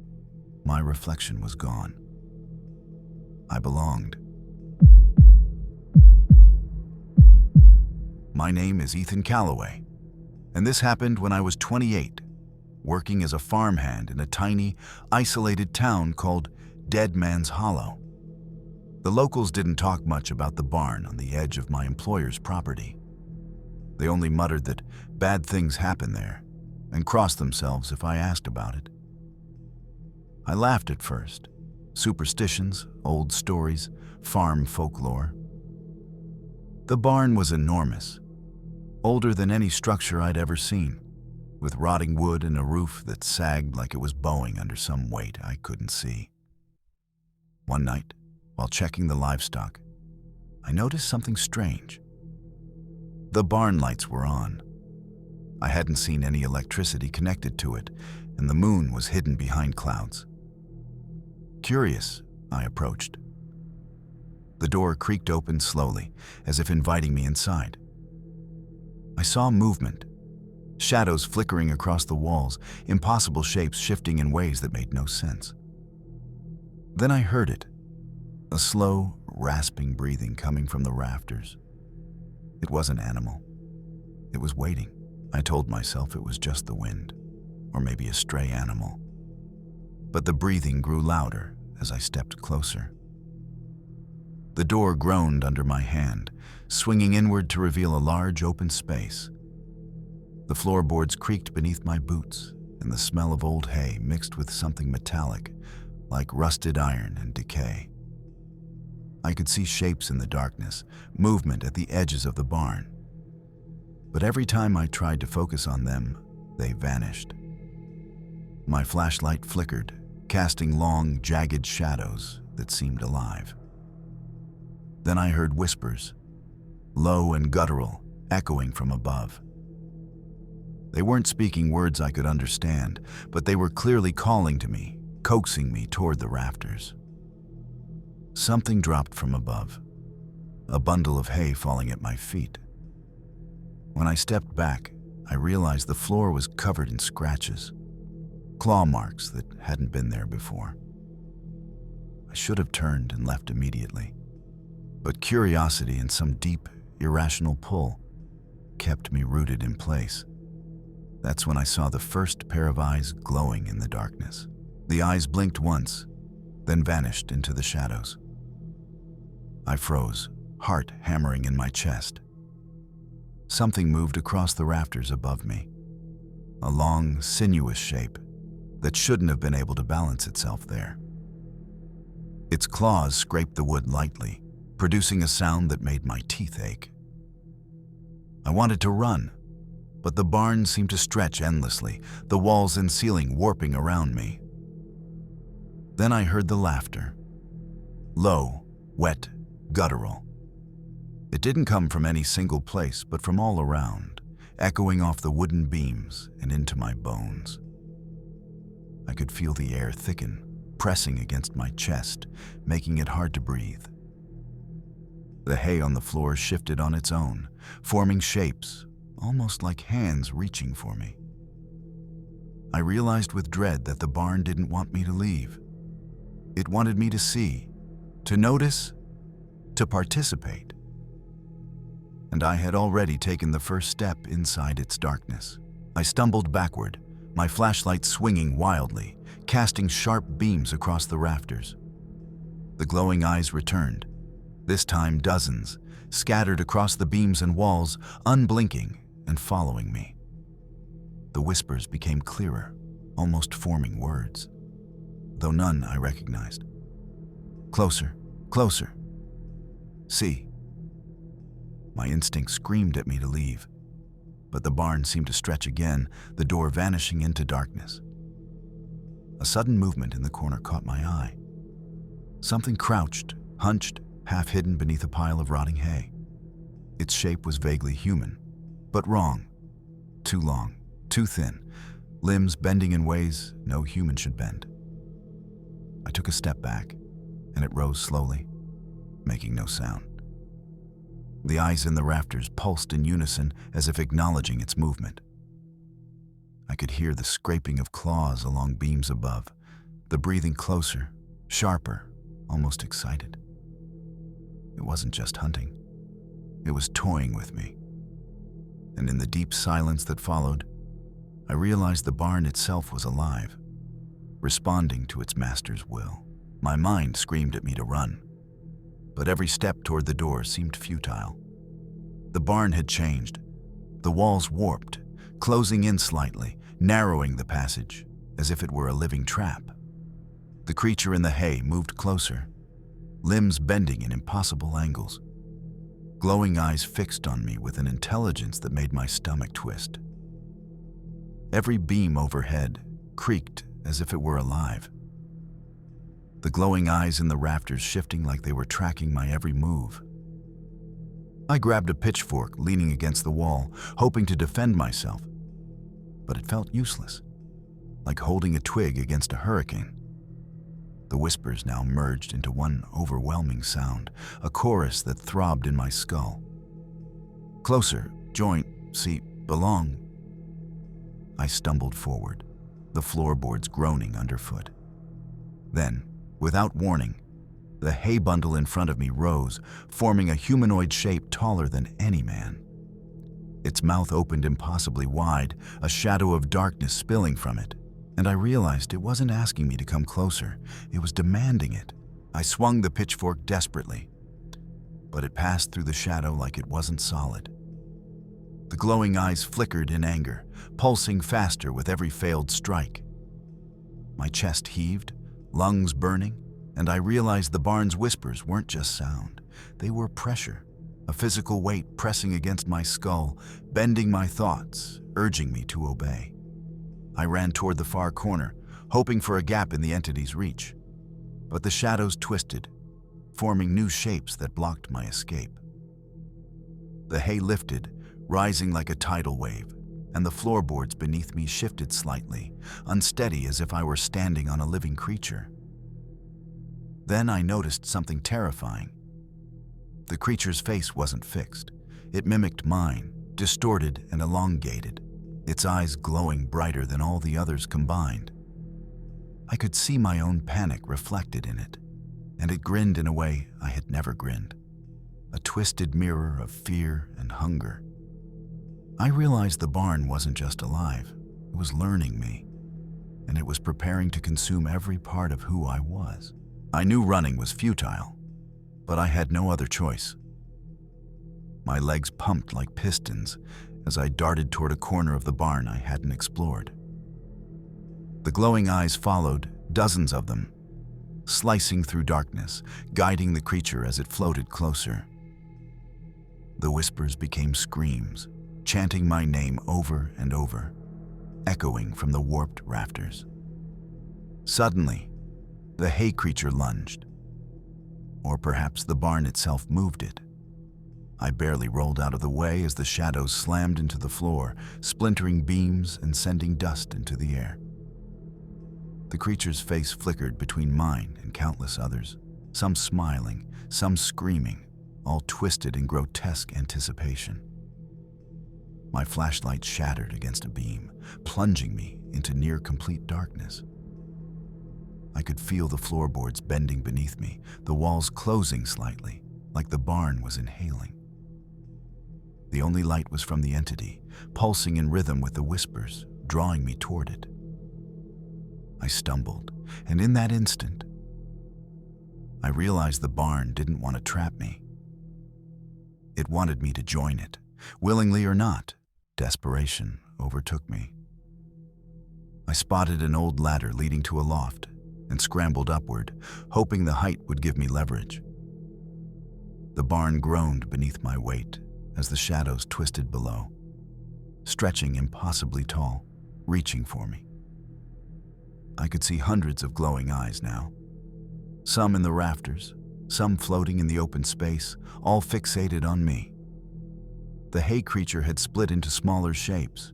My reflection was gone. I belonged. My name is Ethan Calloway, and this happened when I was 28, working as a farmhand in a tiny, isolated town called Dead Man's Hollow. The locals didn't talk much about the barn on the edge of my employer's property. They only muttered that bad things happen there and crossed themselves if I asked about it. I laughed at first. Superstitions, old stories, farm folklore. The barn was enormous, older than any structure I'd ever seen, with rotting wood and a roof that sagged like it was bowing under some weight I couldn't see. One night, while checking the livestock, I noticed something strange. The barn lights were on. I hadn't seen any electricity connected to it, and the moon was hidden behind clouds. Curious, I approached. The door creaked open slowly, as if inviting me inside. I saw movement, shadows flickering across the walls, impossible shapes shifting in ways that made no sense. Then I heard it, a slow, rasping breathing coming from the rafters. It wasn't animal. It was waiting. I told myself it was just the wind, or maybe a stray animal. But the breathing grew louder as I stepped closer. The door groaned under my hand, swinging inward to reveal a large open space. The floorboards creaked beneath my boots, and the smell of old hay mixed with something metallic, like rusted iron and decay. I could see shapes in the darkness, movement at the edges of the barn. But every time I tried to focus on them, they vanished. My flashlight flickered, casting long, jagged shadows that seemed alive. Then I heard whispers, low and guttural, echoing from above. They weren't speaking words I could understand, but they were clearly calling to me, coaxing me toward the rafters. Something dropped from above, a bundle of hay falling at my feet. When I stepped back, I realized the floor was covered in scratches, claw marks that hadn't been there before. I should have turned and left immediately, but curiosity and some deep, irrational pull kept me rooted in place. That's when I saw the first pair of eyes glowing in the darkness. The eyes blinked once, then vanished into the shadows. I froze, heart hammering in my chest. Something moved across the rafters above me, a long, sinuous shape that shouldn't have been able to balance itself there. Its claws scraped the wood lightly, producing a sound that made my teeth ache. I wanted to run, but the barn seemed to stretch endlessly, the walls and ceiling warping around me. Then I heard the laughter. Low, wet, guttural. It didn't come from any single place, but from all around, echoing off the wooden beams and into my bones. I could feel the air thicken, pressing against my chest, making it hard to breathe. The hay on the floor shifted on its own, forming shapes, almost like hands reaching for me. I realized with dread that the barn didn't want me to leave. It wanted me to see, to notice, to participate. And I had already taken the first step inside its darkness. I stumbled backward, my flashlight swinging wildly, casting sharp beams across the rafters. The glowing eyes returned, this time dozens, scattered across the beams and walls, unblinking and following me. The whispers became clearer, almost forming words, though none I recognized. Closer, closer. See. My instinct screamed at me to leave, but the barn seemed to stretch again, the door vanishing into darkness. A sudden movement in the corner caught my eye. Something crouched, hunched, half hidden beneath a pile of rotting hay. Its shape was vaguely human, but wrong. Too long, too thin, limbs bending in ways no human should bend. I took a step back, and it rose slowly, making no sound. The eyes in the rafters pulsed in unison as if acknowledging its movement. I could hear the scraping of claws along beams above, the breathing closer, sharper, almost excited. It wasn't just hunting. It was toying with me. And in the deep silence that followed, I realized the barn itself was alive, responding to its master's will. My mind screamed at me to run, but every step toward the door seemed futile. The barn had changed. The walls warped, closing in slightly, narrowing the passage, as if it were a living trap. The creature in the hay moved closer, limbs bending in impossible angles, glowing eyes fixed on me with an intelligence that made my stomach twist. Every beam overhead creaked as if it were alive. The glowing eyes in the rafters shifting like they were tracking my every move. I grabbed a pitchfork, leaning against the wall, hoping to defend myself, but it felt useless, like holding a twig against a hurricane. The whispers now merged into one overwhelming sound, a chorus that throbbed in my skull. Closer, joint, see, belong. I stumbled forward, the floorboards groaning underfoot. Then, without warning, the hay bundle in front of me rose, forming a humanoid shape taller than any man. Its mouth opened impossibly wide, a shadow of darkness spilling from it, and I realized it wasn't asking me to come closer, it was demanding it. I swung the pitchfork desperately, but it passed through the shadow like it wasn't solid. The glowing eyes flickered in anger, pulsing faster with every failed strike. My chest heaved, lungs burning, and I realized the barn's whispers weren't just sound. They were pressure, a physical weight pressing against my skull, bending my thoughts, urging me to obey. I ran toward the far corner, hoping for a gap in the entity's reach. But the shadows twisted, forming new shapes that blocked my escape. The hay lifted, rising like a tidal wave, and the floorboards beneath me shifted slightly, unsteady as if I were standing on a living creature. Then I noticed something terrifying. The creature's face wasn't fixed. It mimicked mine, distorted and elongated, its eyes glowing brighter than all the others combined. I could see my own panic reflected in it, and it grinned in a way I had never grinned, a twisted mirror of fear and hunger. I realized the barn wasn't just alive, it was learning me, and it was preparing to consume every part of who I was. I knew running was futile, but I had no other choice. My legs pumped like pistons as I darted toward a corner of the barn I hadn't explored. The glowing eyes followed, dozens of them, slicing through darkness, guiding the creature as it floated closer. The whispers became screams, chanting my name over and over, echoing from the warped rafters. Suddenly, the hay creature lunged. Or perhaps the barn itself moved it. I barely rolled out of the way as the shadows slammed into the floor, splintering beams and sending dust into the air. The creature's face flickered between mine and countless others, some smiling, some screaming, all twisted in grotesque anticipation. My flashlight shattered against a beam, plunging me into near-complete darkness. I could feel the floorboards bending beneath me, the walls closing slightly, like the barn was inhaling. The only light was from the entity, pulsing in rhythm with the whispers, drawing me toward it. I stumbled, and in that instant, I realized the barn didn't want to trap me. It wanted me to join it. Willingly or not, desperation overtook me. I spotted an old ladder leading to a loft and scrambled upward, hoping the height would give me leverage. The barn groaned beneath my weight as the shadows twisted below, stretching impossibly tall, reaching for me. I could see hundreds of glowing eyes now, some in the rafters, some floating in the open space, all fixated on me. The hay creature had split into smaller shapes,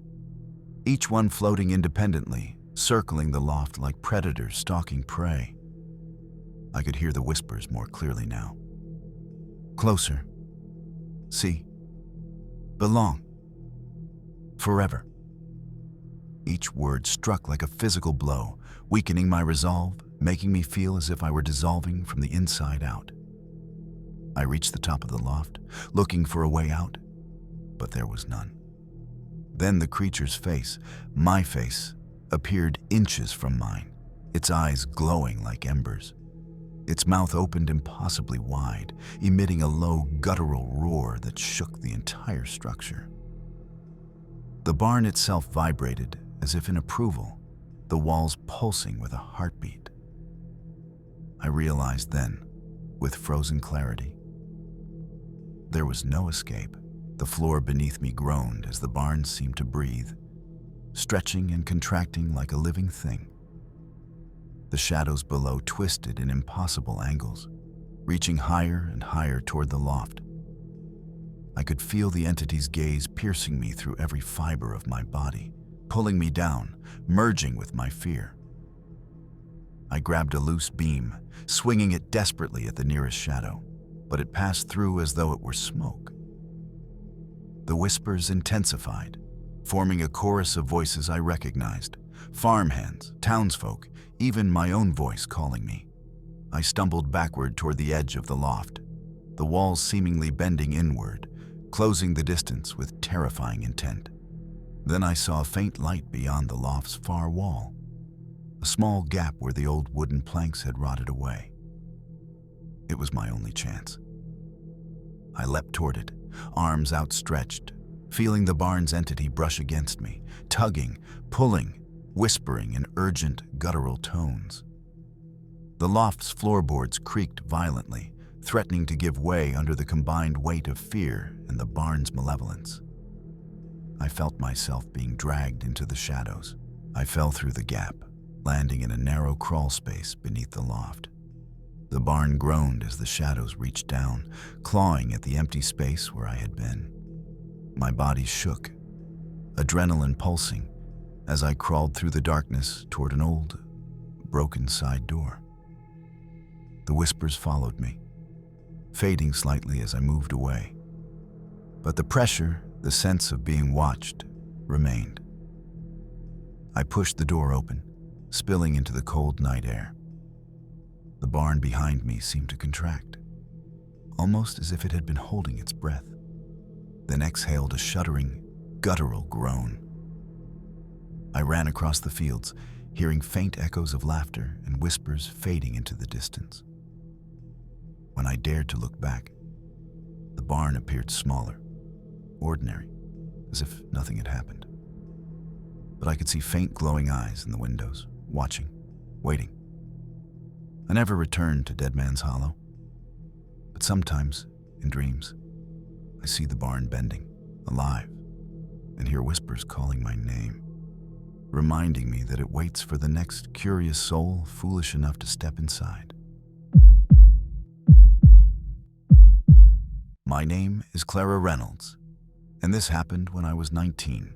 each one floating independently, circling the loft like predators stalking prey. I could hear the whispers more clearly now. Closer. See. Belong. Forever. Each word struck like a physical blow, weakening my resolve, making me feel as if I were dissolving from the inside out. I reached the top of the loft, looking for a way out, but there was none. Then the creature's face, my face, appeared inches from mine, its eyes glowing like embers. Its mouth opened impossibly wide, emitting a low, guttural roar that shook the entire structure. The barn itself vibrated as if in approval, the walls pulsing with a heartbeat. I realized then, with frozen clarity, there was no escape. The floor beneath me groaned as the barn seemed to breathe, stretching and contracting like a living thing. The shadows below twisted in impossible angles, reaching higher and higher toward the loft. I could feel the entity's gaze piercing me through every fiber of my body, pulling me down, merging with my fear. I grabbed a loose beam, swinging it desperately at the nearest shadow, but it passed through as though it were smoke. The whispers intensified, forming a chorus of voices I recognized, farmhands, townsfolk, even my own voice calling me. I stumbled backward toward the edge of the loft, the walls seemingly bending inward, closing the distance with terrifying intent. Then I saw a faint light beyond the loft's far wall, a small gap where the old wooden planks had rotted away. It was my only chance. I leapt toward it, arms outstretched, feeling the barn's entity brush against me, tugging, pulling, whispering in urgent, guttural tones. The loft's floorboards creaked violently, threatening to give way under the combined weight of fear and the barn's malevolence. I felt myself being dragged into the shadows. I fell through the gap, landing in a narrow crawl space beneath the loft. The barn groaned as the shadows reached down, clawing at the empty space where I had been. My body shook, adrenaline pulsing, as I crawled through the darkness toward an old, broken side door. The whispers followed me, fading slightly as I moved away. But the pressure, the sense of being watched, remained. I pushed the door open, spilling into the cold night air. The barn behind me seemed to contract, almost as if it had been holding its breath, then exhaled a shuddering, guttural groan. I ran across the fields, hearing faint echoes of laughter and whispers fading into the distance. When I dared to look back, the barn appeared smaller, ordinary, as if nothing had happened. But I could see faint glowing eyes in the windows, watching, waiting. I never returned to Dead Man's Hollow, but sometimes, in dreams, I see the barn bending, alive, and hear whispers calling my name, reminding me that it waits for the next curious soul foolish enough to step inside. My name is Clara Reynolds, and this happened when I was 19,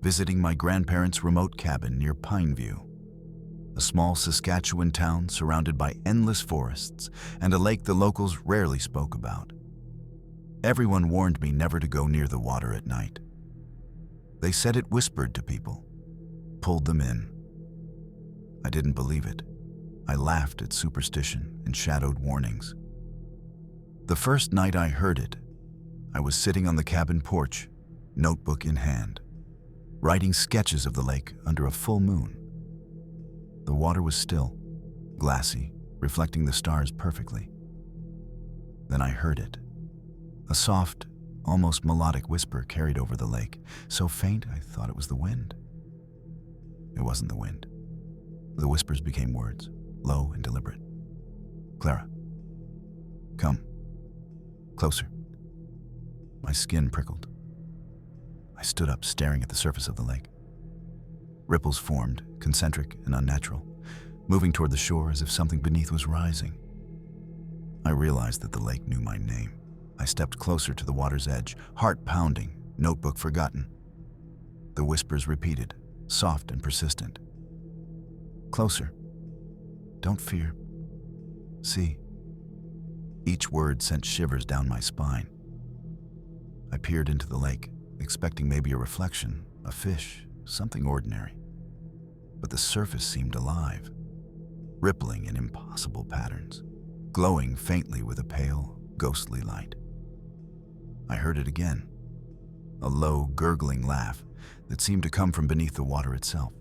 visiting my grandparents' remote cabin near Pineview, a small Saskatchewan town surrounded by endless forests and a lake the locals rarely spoke about. Everyone warned me never to go near the water at night. They said it whispered to people, pulled them in. I didn't believe it, I laughed at superstition and shadowed warnings. The first night I heard it, I was sitting on the cabin porch, notebook in hand, writing sketches of the lake under a full moon. The water was still, glassy, reflecting the stars perfectly. Then I heard it. A soft, almost melodic whisper carried over the lake, so faint I thought it was the wind. It wasn't the wind. The whispers became words, low and deliberate. "Clara, come. Closer." My skin prickled. I stood up, staring at the surface of the lake. Ripples formed, concentric and unnatural, moving toward the shore as if something beneath was rising. I realized that the lake knew my name. I stepped closer to the water's edge, heart pounding, notebook forgotten. The whispers repeated, soft and persistent. "Closer. Don't fear. See." Each word sent shivers down my spine. I peered into the lake, expecting maybe a reflection, a fish, something ordinary. But the surface seemed alive, rippling in impossible patterns, glowing faintly with a pale, ghostly light. I heard it again, a low, gurgling laugh that seemed to come from beneath the water itself.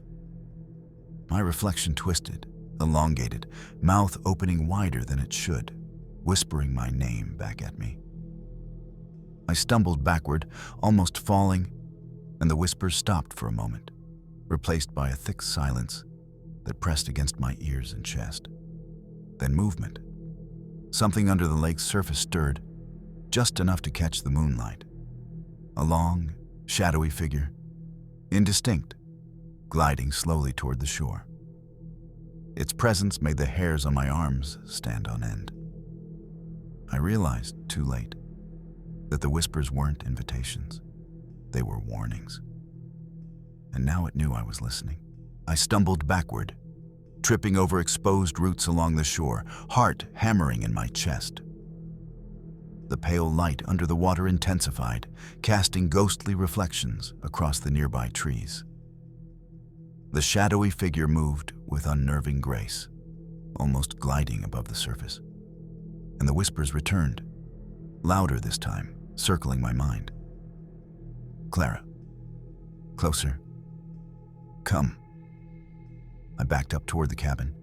My reflection twisted, elongated, mouth opening wider than it should, whispering my name back at me. I stumbled backward, almost falling, and the whispers stopped for a moment, replaced by a thick silence that pressed against my ears and chest. Then movement. Something under the lake's surface stirred, just enough to catch the moonlight. A long, shadowy figure, indistinct, gliding slowly toward the shore. Its presence made the hairs on my arms stand on end. I realized, too late, that the whispers weren't invitations. They were warnings. And now it knew I was listening. I stumbled backward, tripping over exposed roots along the shore, heart hammering in my chest. The pale light under the water intensified, casting ghostly reflections across the nearby trees. The shadowy figure moved with unnerving grace, almost gliding above the surface. And the whispers returned, louder this time, circling my mind. "Clara, closer. Come." I backed up toward the cabin,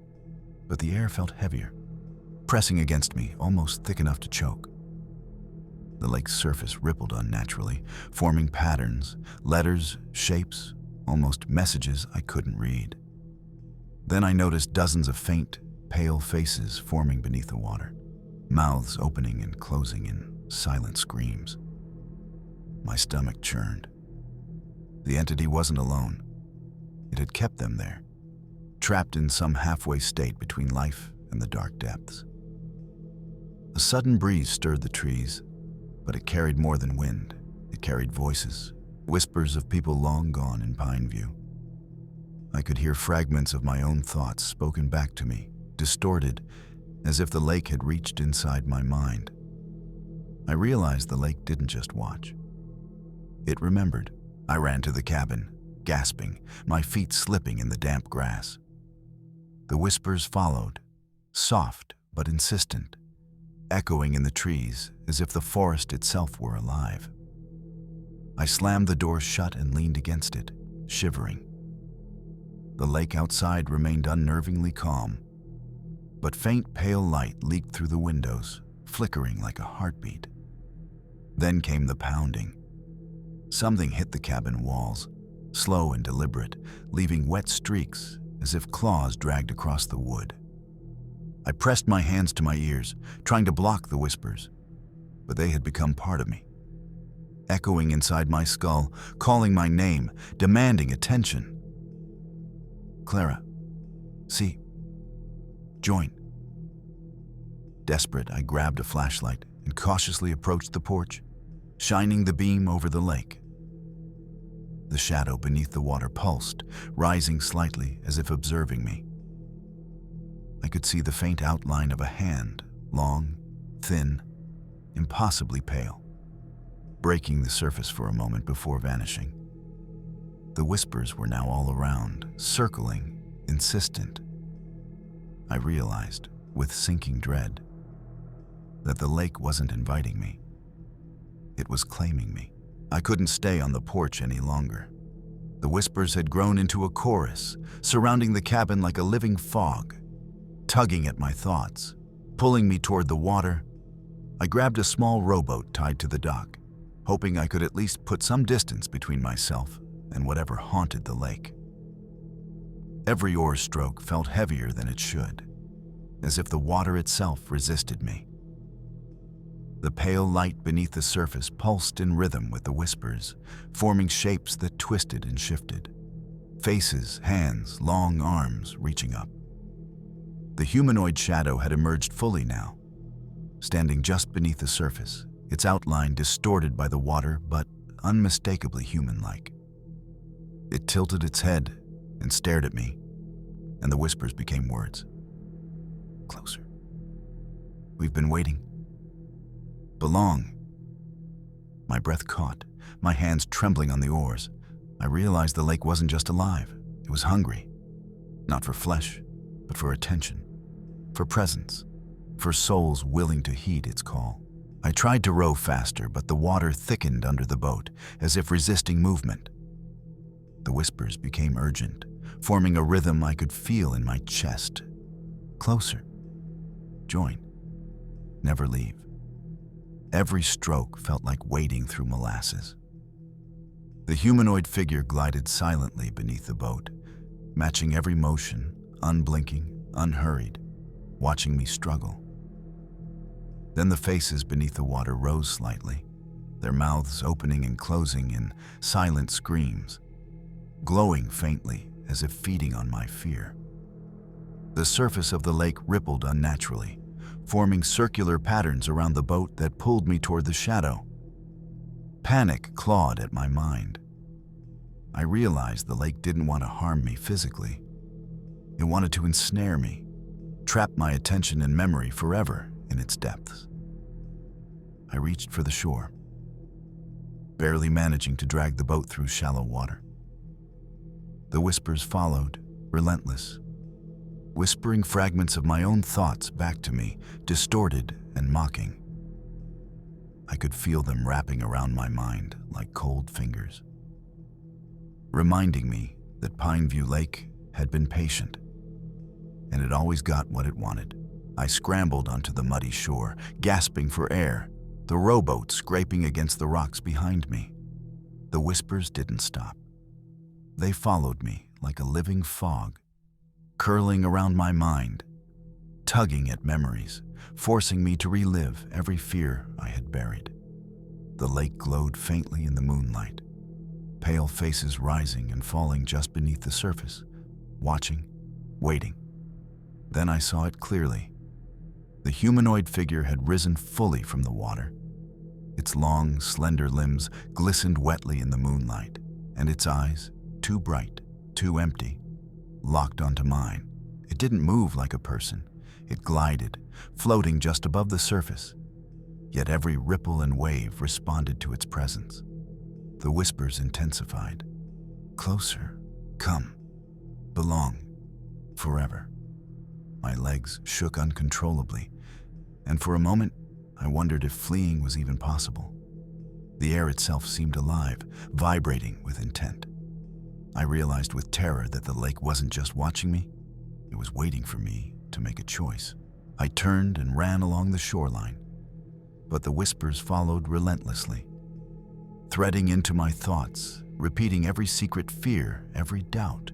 but the air felt heavier, pressing against me, almost thick enough to choke. The lake's surface rippled unnaturally, forming patterns, letters, shapes, almost messages I couldn't read. Then I noticed dozens of faint, pale faces forming beneath the water, mouths opening and closing in silent screams. My stomach churned. The entity wasn't alone. It had kept them there, trapped in some halfway state between life and the dark depths. A sudden breeze stirred the trees, but it carried more than wind. It carried voices, whispers of people long gone in Pineview. I could hear fragments of my own thoughts spoken back to me, distorted, as if the lake had reached inside my mind. I realized the lake didn't just watch. It remembered. I ran to the cabin, gasping, my feet slipping in the damp grass. The whispers followed, soft but insistent, echoing in the trees as if the forest itself were alive. I slammed the door shut and leaned against it, shivering. The lake outside remained unnervingly calm, but faint pale light leaked through the windows, flickering like a heartbeat. Then came the pounding. Something hit the cabin walls, slow and deliberate, leaving wet streaks as if claws dragged across the wood. I pressed my hands to my ears, trying to block the whispers, but they had become part of me, echoing inside my skull, calling my name, demanding attention. "Clara, see, join." Desperate, I grabbed a flashlight and cautiously approached the porch, shining the beam over the lake. The shadow beneath the water pulsed, rising slightly as if observing me. I could see the faint outline of a hand, long, thin, impossibly pale, breaking the surface for a moment before vanishing. The whispers were now all around, circling, insistent. I realized, with sinking dread, that the lake wasn't inviting me. It was claiming me. I couldn't stay on the porch any longer. The whispers had grown into a chorus, surrounding the cabin like a living fog, tugging at my thoughts, pulling me toward the water. I grabbed a small rowboat tied to the dock, hoping I could at least put some distance between myself and whatever haunted the lake. Every oar stroke felt heavier than it should, as if the water itself resisted me. The pale light beneath the surface pulsed in rhythm with the whispers, forming shapes that twisted and shifted. Faces, hands, long arms reaching up. The humanoid shadow had emerged fully now, standing just beneath the surface, its outline distorted by the water but unmistakably human-like. It tilted its head and stared at me, and the whispers became words. Closer. We've been waiting. Belong. My breath caught, my hands trembling on the oars. I realized the lake wasn't just alive, it was hungry. Not for flesh, but for attention, for presence, for souls willing to heed its call. I tried to row faster, but the water thickened under the boat, as if resisting movement. The whispers became urgent, forming a rhythm I could feel in my chest. Closer. Join. Never leave. Every stroke felt like wading through molasses. The humanoid figure glided silently beneath the boat, matching every motion, unblinking, unhurried, watching me struggle. Then the faces beneath the water rose slightly, their mouths opening and closing in silent screams, glowing faintly as if feeding on my fear. The surface of the lake rippled unnaturally, forming circular patterns around the boat that pulled me toward the shadow. Panic clawed at my mind. I realized the lake didn't want to harm me physically. It wanted to ensnare me, trap my attention and memory forever in its depths. I reached for the shore, barely managing to drag the boat through shallow water. The whispers followed, relentless, whispering fragments of my own thoughts back to me, distorted and mocking. I could feel them wrapping around my mind like cold fingers, reminding me that Pineview Lake had been patient, and it always got what it wanted. I scrambled onto the muddy shore, gasping for air, the rowboat scraping against the rocks behind me. The whispers didn't stop. They followed me like a living fog, curling around my mind, tugging at memories, forcing me to relive every fear I had buried. The lake glowed faintly in the moonlight, pale faces rising and falling just beneath the surface, watching, waiting. Then I saw it clearly. The humanoid figure had risen fully from the water. Its long, slender limbs glistened wetly in the moonlight, and its eyes, too bright, too empty, locked onto mine. It didn't move like a person. It glided, floating just above the surface. Yet every ripple and wave responded to its presence. The whispers intensified. Closer. Come. Belong. Forever. My legs shook uncontrollably, and for a moment, I wondered if fleeing was even possible. The air itself seemed alive, vibrating with intent. I realized with terror that the lake wasn't just watching me, it was waiting for me to make a choice. I turned and ran along the shoreline, but the whispers followed relentlessly, threading into my thoughts, repeating every secret fear, every doubt.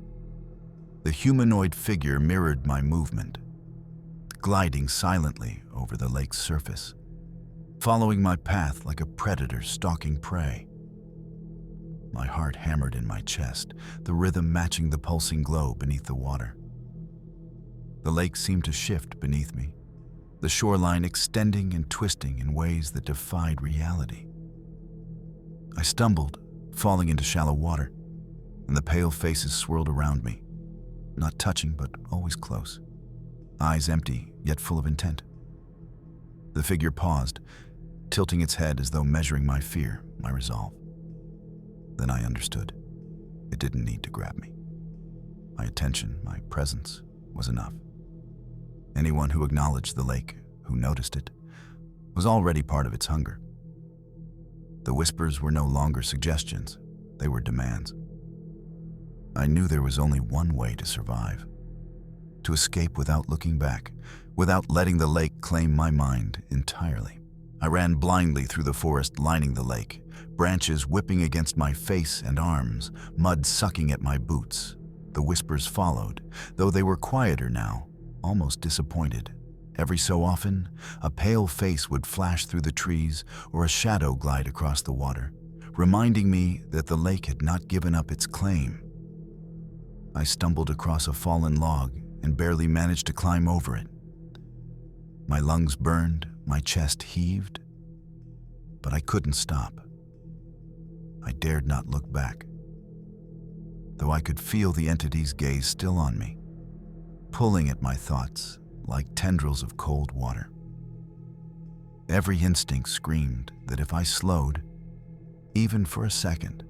The humanoid figure mirrored my movement, gliding silently over the lake's surface, following my path like a predator stalking prey. My heart hammered in my chest, the rhythm matching the pulsing glow beneath the water. The lake seemed to shift beneath me, the shoreline extending and twisting in ways that defied reality. I stumbled, falling into shallow water, and the pale faces swirled around me, not touching but always close, eyes empty yet full of intent. The figure paused, tilting its head as though measuring my fear, my resolve. Then I understood. It didn't need to grab me. My attention, my presence, was enough. Anyone who acknowledged the lake, who noticed it, was already part of its hunger. The whispers were no longer suggestions, they were demands. I knew there was only one way to survive: to escape without looking back, without letting the lake claim my mind entirely. I ran blindly through the forest lining the lake, branches whipping against my face and arms, mud sucking at my boots. The whispers followed, though they were quieter now, almost disappointed. Every so often, a pale face would flash through the trees or a shadow glide across the water, reminding me that the lake had not given up its claim. I stumbled across a fallen log and barely managed to climb over it. My lungs burned, my chest heaved, but I couldn't stop. I dared not look back, though I could feel the entity's gaze still on me, pulling at my thoughts like tendrils of cold water. Every instinct screamed that if I slowed, even for a second,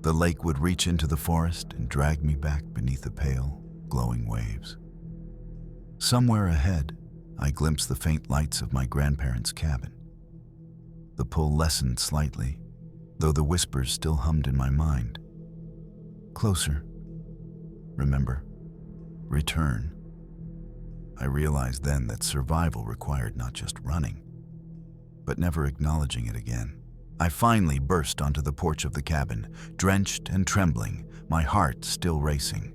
the lake would reach into the forest and drag me back beneath the pale, glowing waves. Somewhere ahead, I glimpsed the faint lights of my grandparents' cabin. The pull lessened slightly, though the whispers still hummed in my mind. Closer. Remember. Return. I realized then that survival required not just running, but never acknowledging it again. I finally burst onto the porch of the cabin, drenched and trembling, my heart still racing.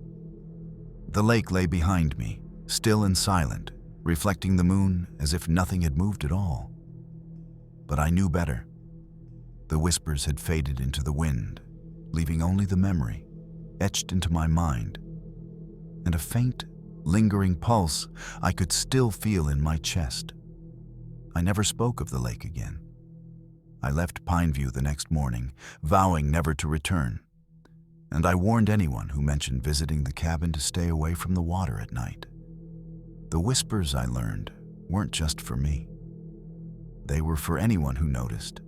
The lake lay behind me, still and silent, reflecting the moon as if nothing had moved at all. But I knew better. The whispers had faded into the wind, leaving only the memory, etched into my mind, and a faint, lingering pulse I could still feel in my chest. I never spoke of the lake again. I left Pineview the next morning, vowing never to return, and I warned anyone who mentioned visiting the cabin to stay away from the water at night. The whispers, I learned, weren't just for me. They were for anyone who noticed,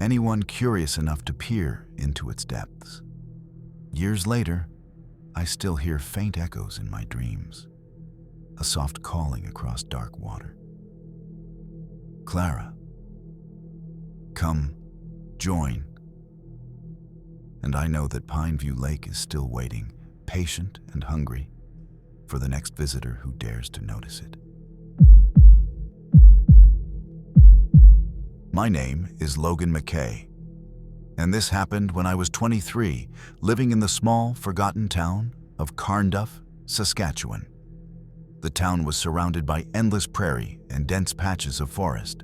anyone curious enough to peer into its depths. Years later, I still hear faint echoes in my dreams, a soft calling across dark water. Clara, come, join. And I know that Pineview Lake is still waiting, patient and hungry, for the next visitor who dares to notice it. My name is Logan McKay, and this happened when I was 23, living in the small, forgotten town of Karnuff, Saskatchewan. The town was surrounded by endless prairie and dense patches of forest,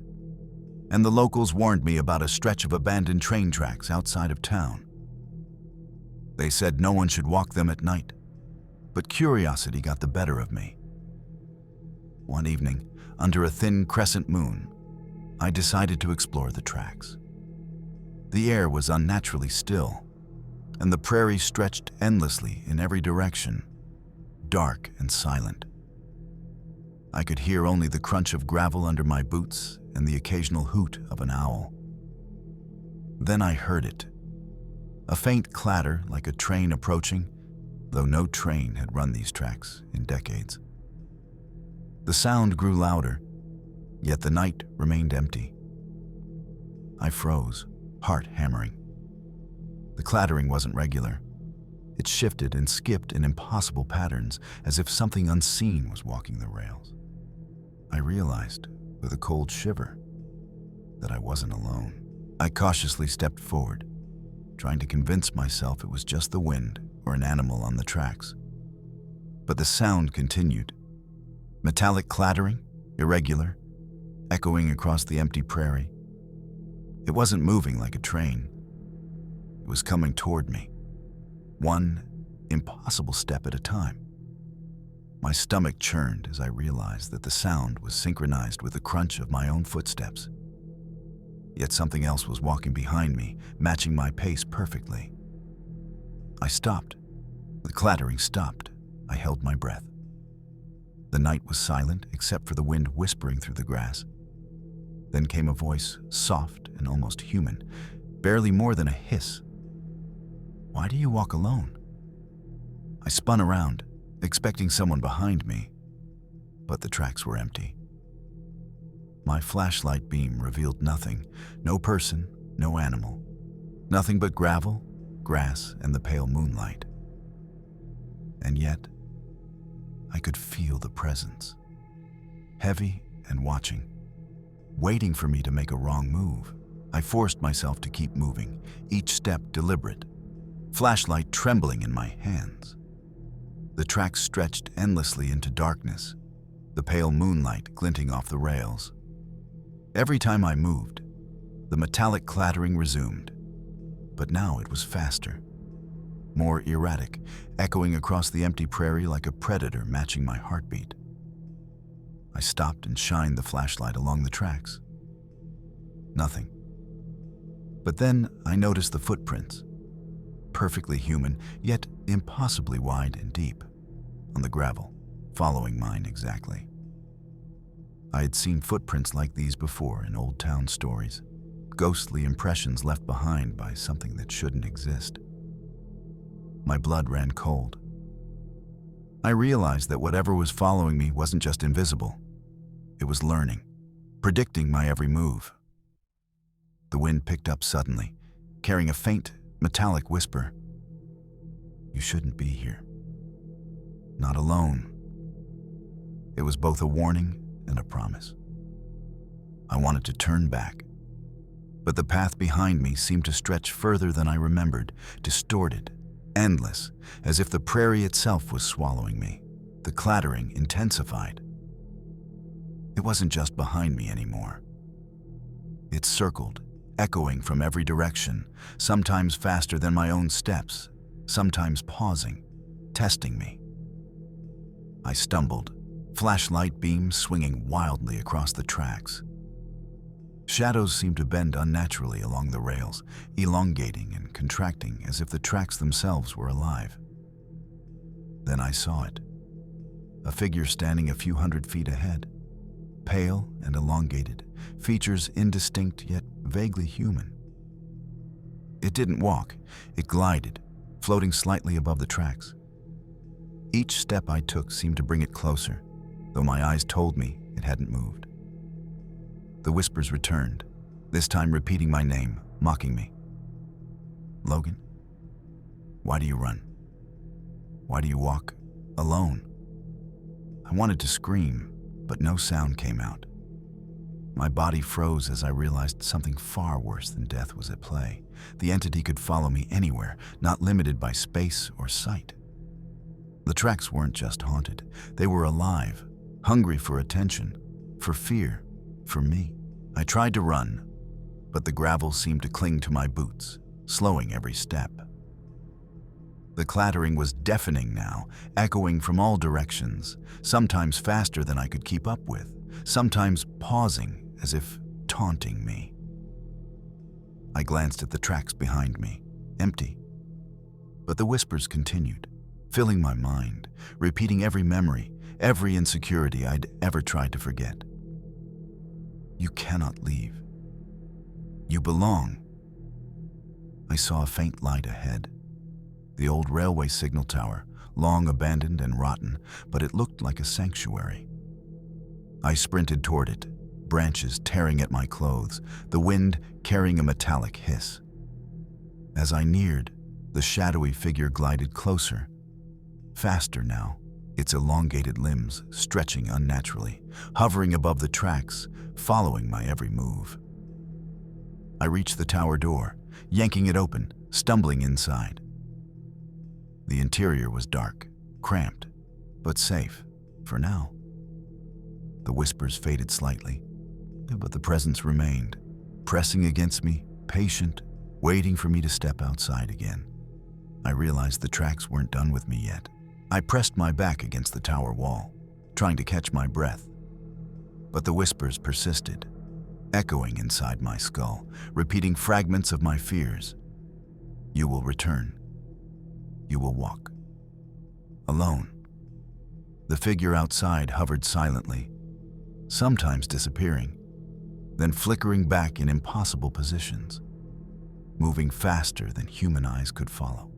and the locals warned me about a stretch of abandoned train tracks outside of town. They said no one should walk them at night, but curiosity got the better of me. One evening, under a thin crescent moon, I decided to explore the tracks. The air was unnaturally still, and the prairie stretched endlessly in every direction, dark and silent. I could hear only the crunch of gravel under my boots and the occasional hoot of an owl. Then I heard it, a faint clatter like a train approaching, though no train had run these tracks in decades. The sound grew louder, yet the night remained empty. I froze, heart hammering. The clattering wasn't regular. It shifted and skipped in impossible patterns, as if something unseen was walking the rails. I realized, with a cold shiver, that I wasn't alone. I cautiously stepped forward, trying to convince myself it was just the wind or an animal on the tracks. But the sound continued. Metallic clattering, irregular, echoing across the empty prairie. It wasn't moving like a train. It was coming toward me, one impossible step at a time. My stomach churned as I realized that the sound was synchronized with the crunch of my own footsteps. Yet something else was walking behind me, matching my pace perfectly. I stopped. The clattering stopped. I held my breath. The night was silent except for the wind whispering through the grass. Then came a voice, soft and almost human, barely more than a hiss. "Why do you walk alone?" I spun around, expecting someone behind me. but the tracks were empty. My flashlight beam revealed nothing, no person, no animal, nothing but gravel, grass, and the pale moonlight. And yet, I could feel the presence, heavy and watching, waiting for me to make a wrong move. I forced myself to keep moving, each step deliberate, flashlight trembling in my hands. The tracks stretched endlessly into darkness, the pale moonlight glinting off the rails. Every time I moved, the metallic clattering resumed, but now it was faster, more erratic, echoing across the empty prairie like a predator matching my heartbeat. I stopped and shined the flashlight along the tracks. Nothing. But then I noticed the footprints, perfectly human, yet impossibly wide and deep, on the gravel, following mine exactly. I had seen footprints like these before in old town stories, ghostly impressions left behind by something that shouldn't exist. My blood ran cold. I realized that whatever was following me wasn't just invisible. It was learning, predicting my every move. The wind picked up suddenly, carrying a faint, metallic whisper. You shouldn't be here. Not alone. It was both a warning and a promise. I wanted to turn back, but the path behind me seemed to stretch further than I remembered, distorted, endless, as if the prairie itself was swallowing me. The clattering intensified. It wasn't just behind me anymore. It circled, echoing from every direction, sometimes faster than my own steps, sometimes pausing, testing me. I stumbled, flashlight beams swinging wildly across the tracks. Shadows seemed to bend unnaturally along the rails, elongating and contracting as if the tracks themselves were alive. Then I saw it. A figure standing a few hundred feet ahead, pale and elongated, features indistinct yet vaguely human. It didn't walk, it glided, floating slightly above the tracks. Each step I took seemed to bring it closer, though my eyes told me it hadn't moved. The whispers returned, this time repeating my name, mocking me. Logan? Why do you run? Why do you walk alone? I wanted to scream, but no sound came out. My body froze as I realized something far worse than death was at play. The entity could follow me anywhere, not limited by space or sight. The tracks weren't just haunted. They were alive, hungry for attention, for fear, for me. I tried to run, but the gravel seemed to cling to my boots, slowing every step. The clattering was deafening now, echoing from all directions, sometimes faster than I could keep up with, sometimes pausing as if taunting me. I glanced at the tracks behind me, empty. But the whispers continued, filling my mind, repeating every memory, every insecurity I'd ever tried to forget. You cannot leave. You belong. I saw a faint light ahead. The old railway signal tower, long abandoned and rotten, but it looked like a sanctuary. I sprinted toward it, branches tearing at my clothes, the wind carrying a metallic hiss. As I neared, the shadowy figure glided closer, faster now, its elongated limbs stretching unnaturally, hovering above the tracks, following my every move. I reached the tower door, yanking it open, stumbling inside. The interior was dark, cramped, but safe, for now. The whispers faded slightly, but the presence remained, pressing against me, patient, waiting for me to step outside again. I realized the tracks weren't done with me yet. I pressed my back against the tower wall, trying to catch my breath. But the whispers persisted, echoing inside my skull, repeating fragments of my fears. You will return. You will walk. Alone. The figure outside hovered silently, sometimes disappearing, then flickering back in impossible positions, moving faster than human eyes could follow.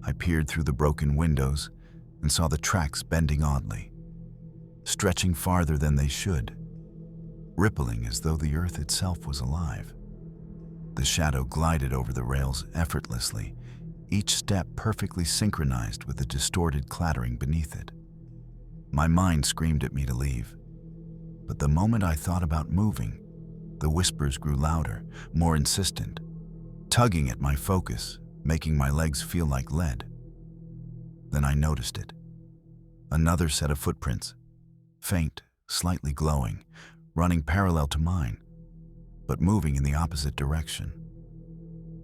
I peered through the broken windows and saw the tracks bending oddly. stretching farther than they should, rippling as though the earth itself was alive. The shadow glided over the rails effortlessly, each step perfectly synchronized with the distorted clattering beneath it. My mind screamed at me to leave, but the moment I thought about moving, the whispers grew louder, more insistent, tugging at my focus, making my legs feel like lead. Then I noticed it. Another set of footprints, faint, slightly glowing, running parallel to mine, but moving in the opposite direction.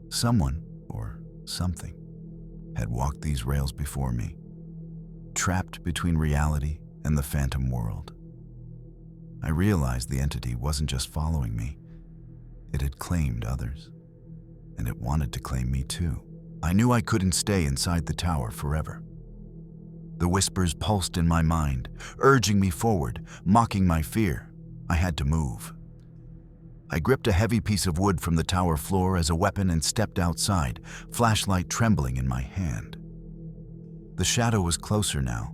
Someone, or something, had walked these rails before me, trapped between reality and the phantom world. I realized the entity wasn't just following me. It had claimed others, and it wanted to claim me too. I knew I couldn't stay inside the tower forever. The whispers pulsed in my mind, urging me forward, mocking my fear. I had to move. I gripped a heavy piece of wood from the tower floor as a weapon and stepped outside, flashlight trembling in my hand. The shadow was closer now,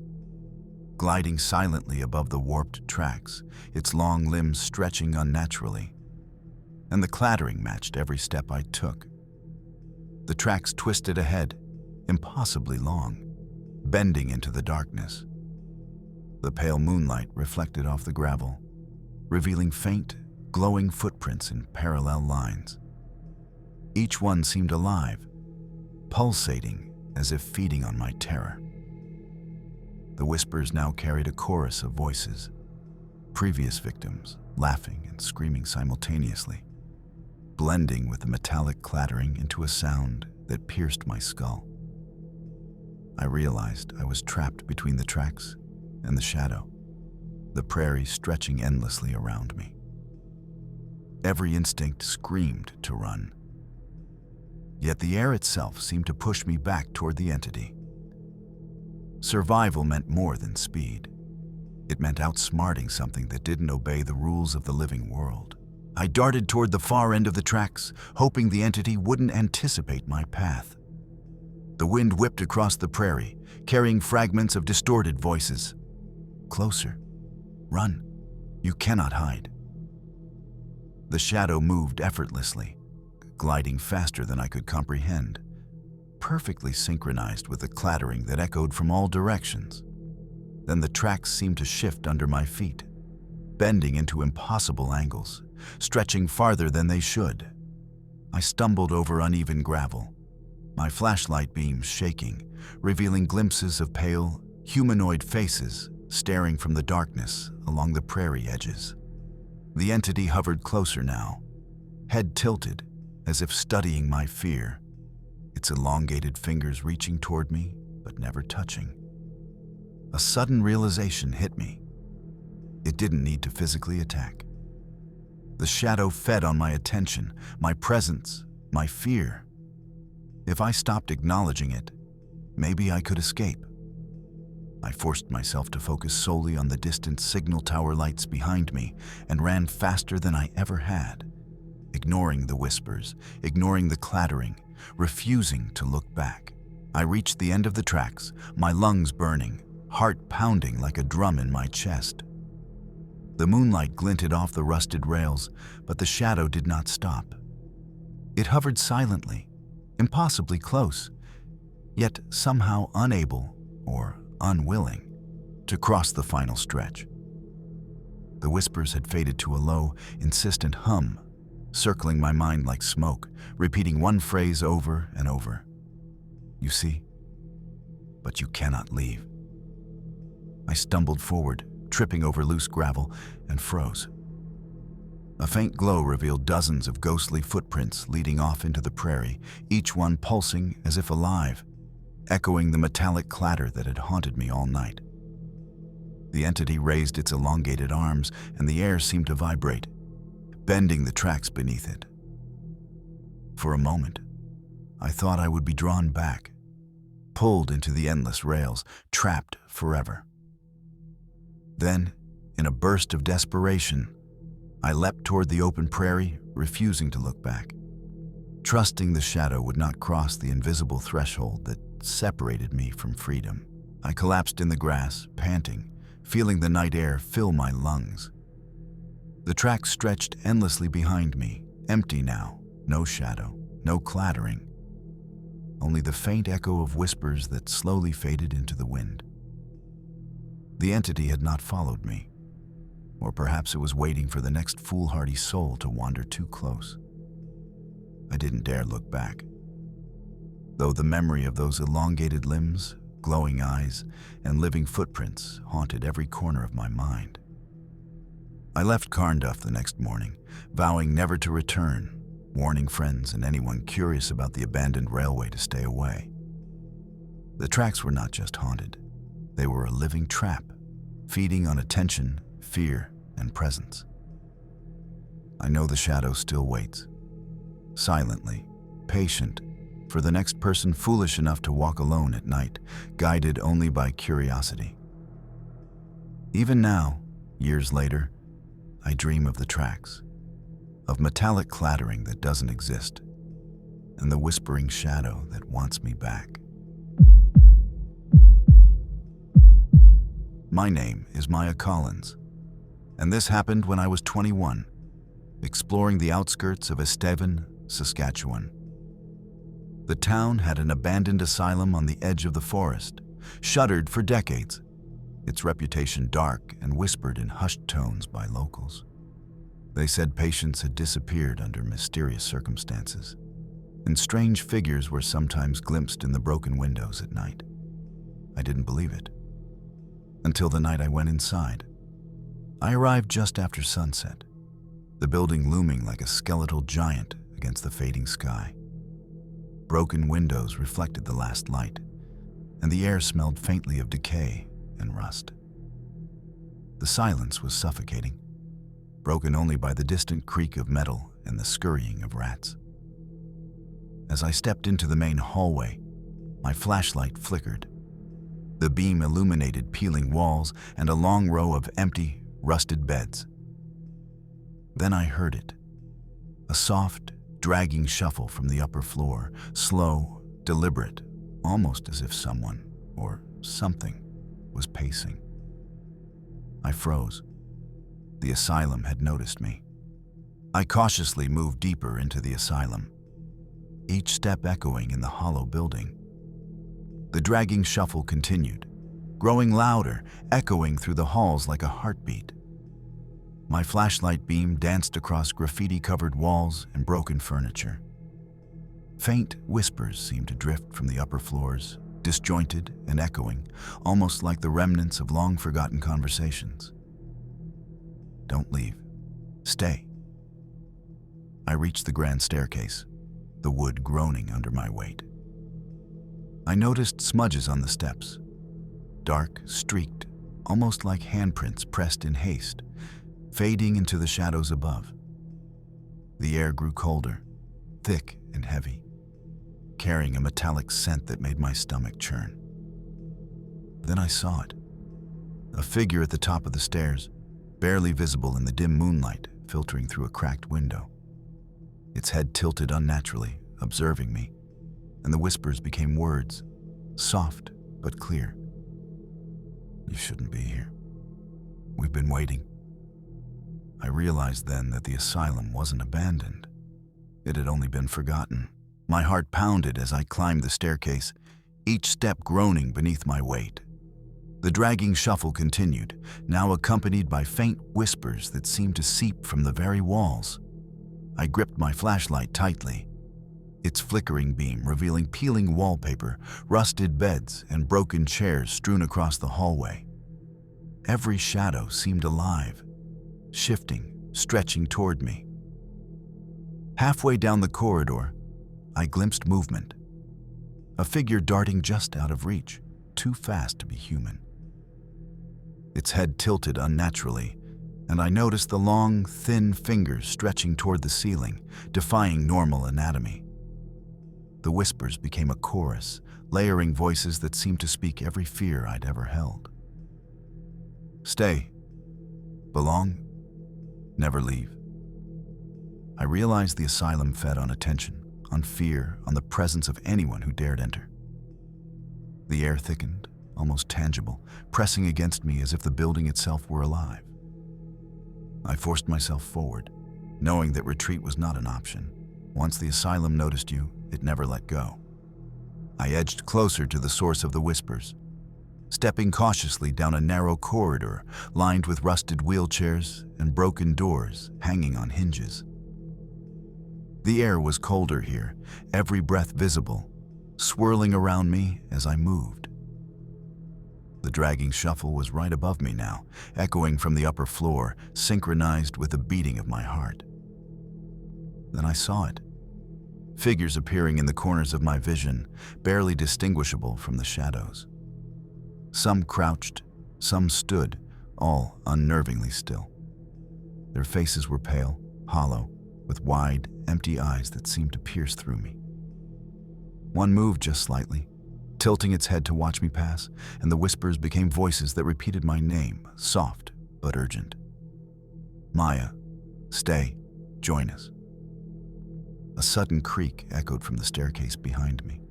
gliding silently above the warped tracks, its long limbs stretching unnaturally, and the clattering matched every step I took. The tracks twisted ahead, impossibly long, bending into the darkness. The pale moonlight reflected off the gravel, revealing faint, glowing footprints in parallel lines. Each one seemed alive, pulsating as if feeding on my terror. The whispers now carried a chorus of voices, previous victims laughing and screaming simultaneously, blending with the metallic clattering into a sound that pierced my skull. I realized I was trapped between the tracks and the shadow, the prairie stretching endlessly around me. Every instinct screamed to run. Yet the air itself seemed to push me back toward the entity. Survival meant more than speed. It meant outsmarting something that didn't obey the rules of the living world. I darted toward the far end of the tracks, hoping the entity wouldn't anticipate my path. The wind whipped across the prairie, carrying fragments of distorted voices. Closer. Run. You cannot hide. The shadow moved effortlessly, gliding faster than I could comprehend, perfectly synchronized with the clattering that echoed from all directions. Then the tracks seemed to shift under my feet, bending into impossible angles, stretching farther than they should. I stumbled over uneven gravel, my flashlight beams shaking, revealing glimpses of pale, humanoid faces staring from the darkness along the prairie edges. The entity hovered closer now, head tilted, as if studying my fear, its elongated fingers reaching toward me, but never touching. A sudden realization hit me. It didn't need to physically attack. The shadow fed on my attention, my presence, my fear. If I stopped acknowledging it, maybe I could escape. I forced myself to focus solely on the distant signal tower lights behind me and ran faster than I ever had, ignoring the whispers, ignoring the clattering, refusing to look back. I reached the end of the tracks, my lungs burning, heart pounding like a drum in my chest. The moonlight glinted off the rusted rails, but the shadow did not stop. It hovered silently, impossibly close, yet somehow unable or unwilling to cross the final stretch. The whispers had faded to a low, insistent hum, circling my mind like smoke, repeating one phrase over and over. You see, but you cannot leave. I stumbled forward, tripping over loose gravel, and froze. A faint glow revealed dozens of ghostly footprints leading off into the prairie, each one pulsing as if alive, echoing the metallic clatter that had haunted me all night. The entity raised its elongated arms, and the air seemed to vibrate, bending the tracks beneath it. For a moment, I thought I would be drawn back, pulled into the endless rails, trapped forever. Then, in a burst of desperation, I leapt toward the open prairie, refusing to look back, trusting the shadow would not cross the invisible threshold that separated me from freedom. I collapsed in the grass, panting, feeling the night air fill my lungs. The tracks stretched endlessly behind me, empty now, no shadow, no clattering, only the faint echo of whispers that slowly faded into the wind. The entity had not followed me, or perhaps it was waiting for the next foolhardy soul to wander too close. I didn't dare look back, though the memory of those elongated limbs, glowing eyes, and living footprints haunted every corner of my mind. I left Karnuff the next morning, vowing never to return, warning friends and anyone curious about the abandoned railway to stay away. The tracks were not just haunted, they were a living trap, feeding on attention, fear, and presence. I know the shadow still waits, silently, patient, for the next person foolish enough to walk alone at night, guided only by curiosity. Even now, years later, I dream of the tracks, of metallic clattering that doesn't exist, and the whispering shadow that wants me back. My name is Maya Collins, and this happened when I was 21, exploring the outskirts of Estevan, Saskatchewan. The town had an abandoned asylum on the edge of the forest, shuttered for decades, its reputation dark and whispered in hushed tones by locals. They said patients had disappeared under mysterious circumstances, and strange figures were sometimes glimpsed in the broken windows at night. I didn't believe it, until the night I went inside. I arrived just after sunset, the building looming like a skeletal giant against the fading sky. Broken windows reflected the last light, and the air smelled faintly of decay and rust. The silence was suffocating, broken only by the distant creak of metal and the scurrying of rats. As I stepped into the main hallway, my flashlight flickered. The beam illuminated peeling walls and a long row of empty, rusted beds. Then I heard it, a soft, dragging shuffle from the upper floor, slow, deliberate, almost as if someone, or something, was pacing. I froze. The asylum had noticed me. I cautiously moved deeper into the asylum, each step echoing in the hollow building. The dragging shuffle continued, growing louder, echoing through the halls like a heartbeat. My flashlight beam danced across graffiti-covered walls and broken furniture. Faint whispers seemed to drift from the upper floors, disjointed and echoing, almost like the remnants of long-forgotten conversations. Don't leave. Stay. I reached the grand staircase, the wood groaning under my weight. I noticed smudges on the steps, dark, streaked, almost like handprints pressed in haste, fading into the shadows above. The air grew colder, thick and heavy, carrying a metallic scent that made my stomach churn. Then I saw it. A figure at the top of the stairs, barely visible in the dim moonlight filtering through a cracked window. Its head tilted unnaturally, observing me, and the whispers became words, soft but clear. You shouldn't be here. We've been waiting. I realized then that the asylum wasn't abandoned. It had only been forgotten. My heart pounded as I climbed the staircase, each step groaning beneath my weight. The dragging shuffle continued, now accompanied by faint whispers that seemed to seep from the very walls. I gripped my flashlight tightly, its flickering beam revealing peeling wallpaper, rusted beds, and broken chairs strewn across the hallway. Every shadow seemed alive, shifting, stretching toward me. Halfway down the corridor, I glimpsed movement. A figure darting just out of reach, too fast to be human. Its head tilted unnaturally, and I noticed the long, thin fingers stretching toward the ceiling, defying normal anatomy. The whispers became a chorus, layering voices that seemed to speak every fear I'd ever held. Stay. Belong. Never leave. I realized the asylum fed on attention, on fear, on the presence of anyone who dared enter. The air thickened, almost tangible, pressing against me as if the building itself were alive. I forced myself forward, knowing that retreat was not an option. Once the asylum noticed you, it never let go. I edged closer to the source of the whispers, stepping cautiously down a narrow corridor lined with rusted wheelchairs and broken doors hanging on hinges. The air was colder here, every breath visible, swirling around me as I moved. The dragging shuffle was right above me now, echoing from the upper floor, synchronized with the beating of my heart. Then I saw it. Figures appearing in the corners of my vision, barely distinguishable from the shadows. Some crouched, some stood, all unnervingly still. Their faces were pale, hollow, with wide, empty eyes that seemed to pierce through me. One moved just slightly, tilting its head to watch me pass, and the whispers became voices that repeated my name, soft but urgent. "Maya, stay, join us." A sudden creak echoed from the staircase behind me,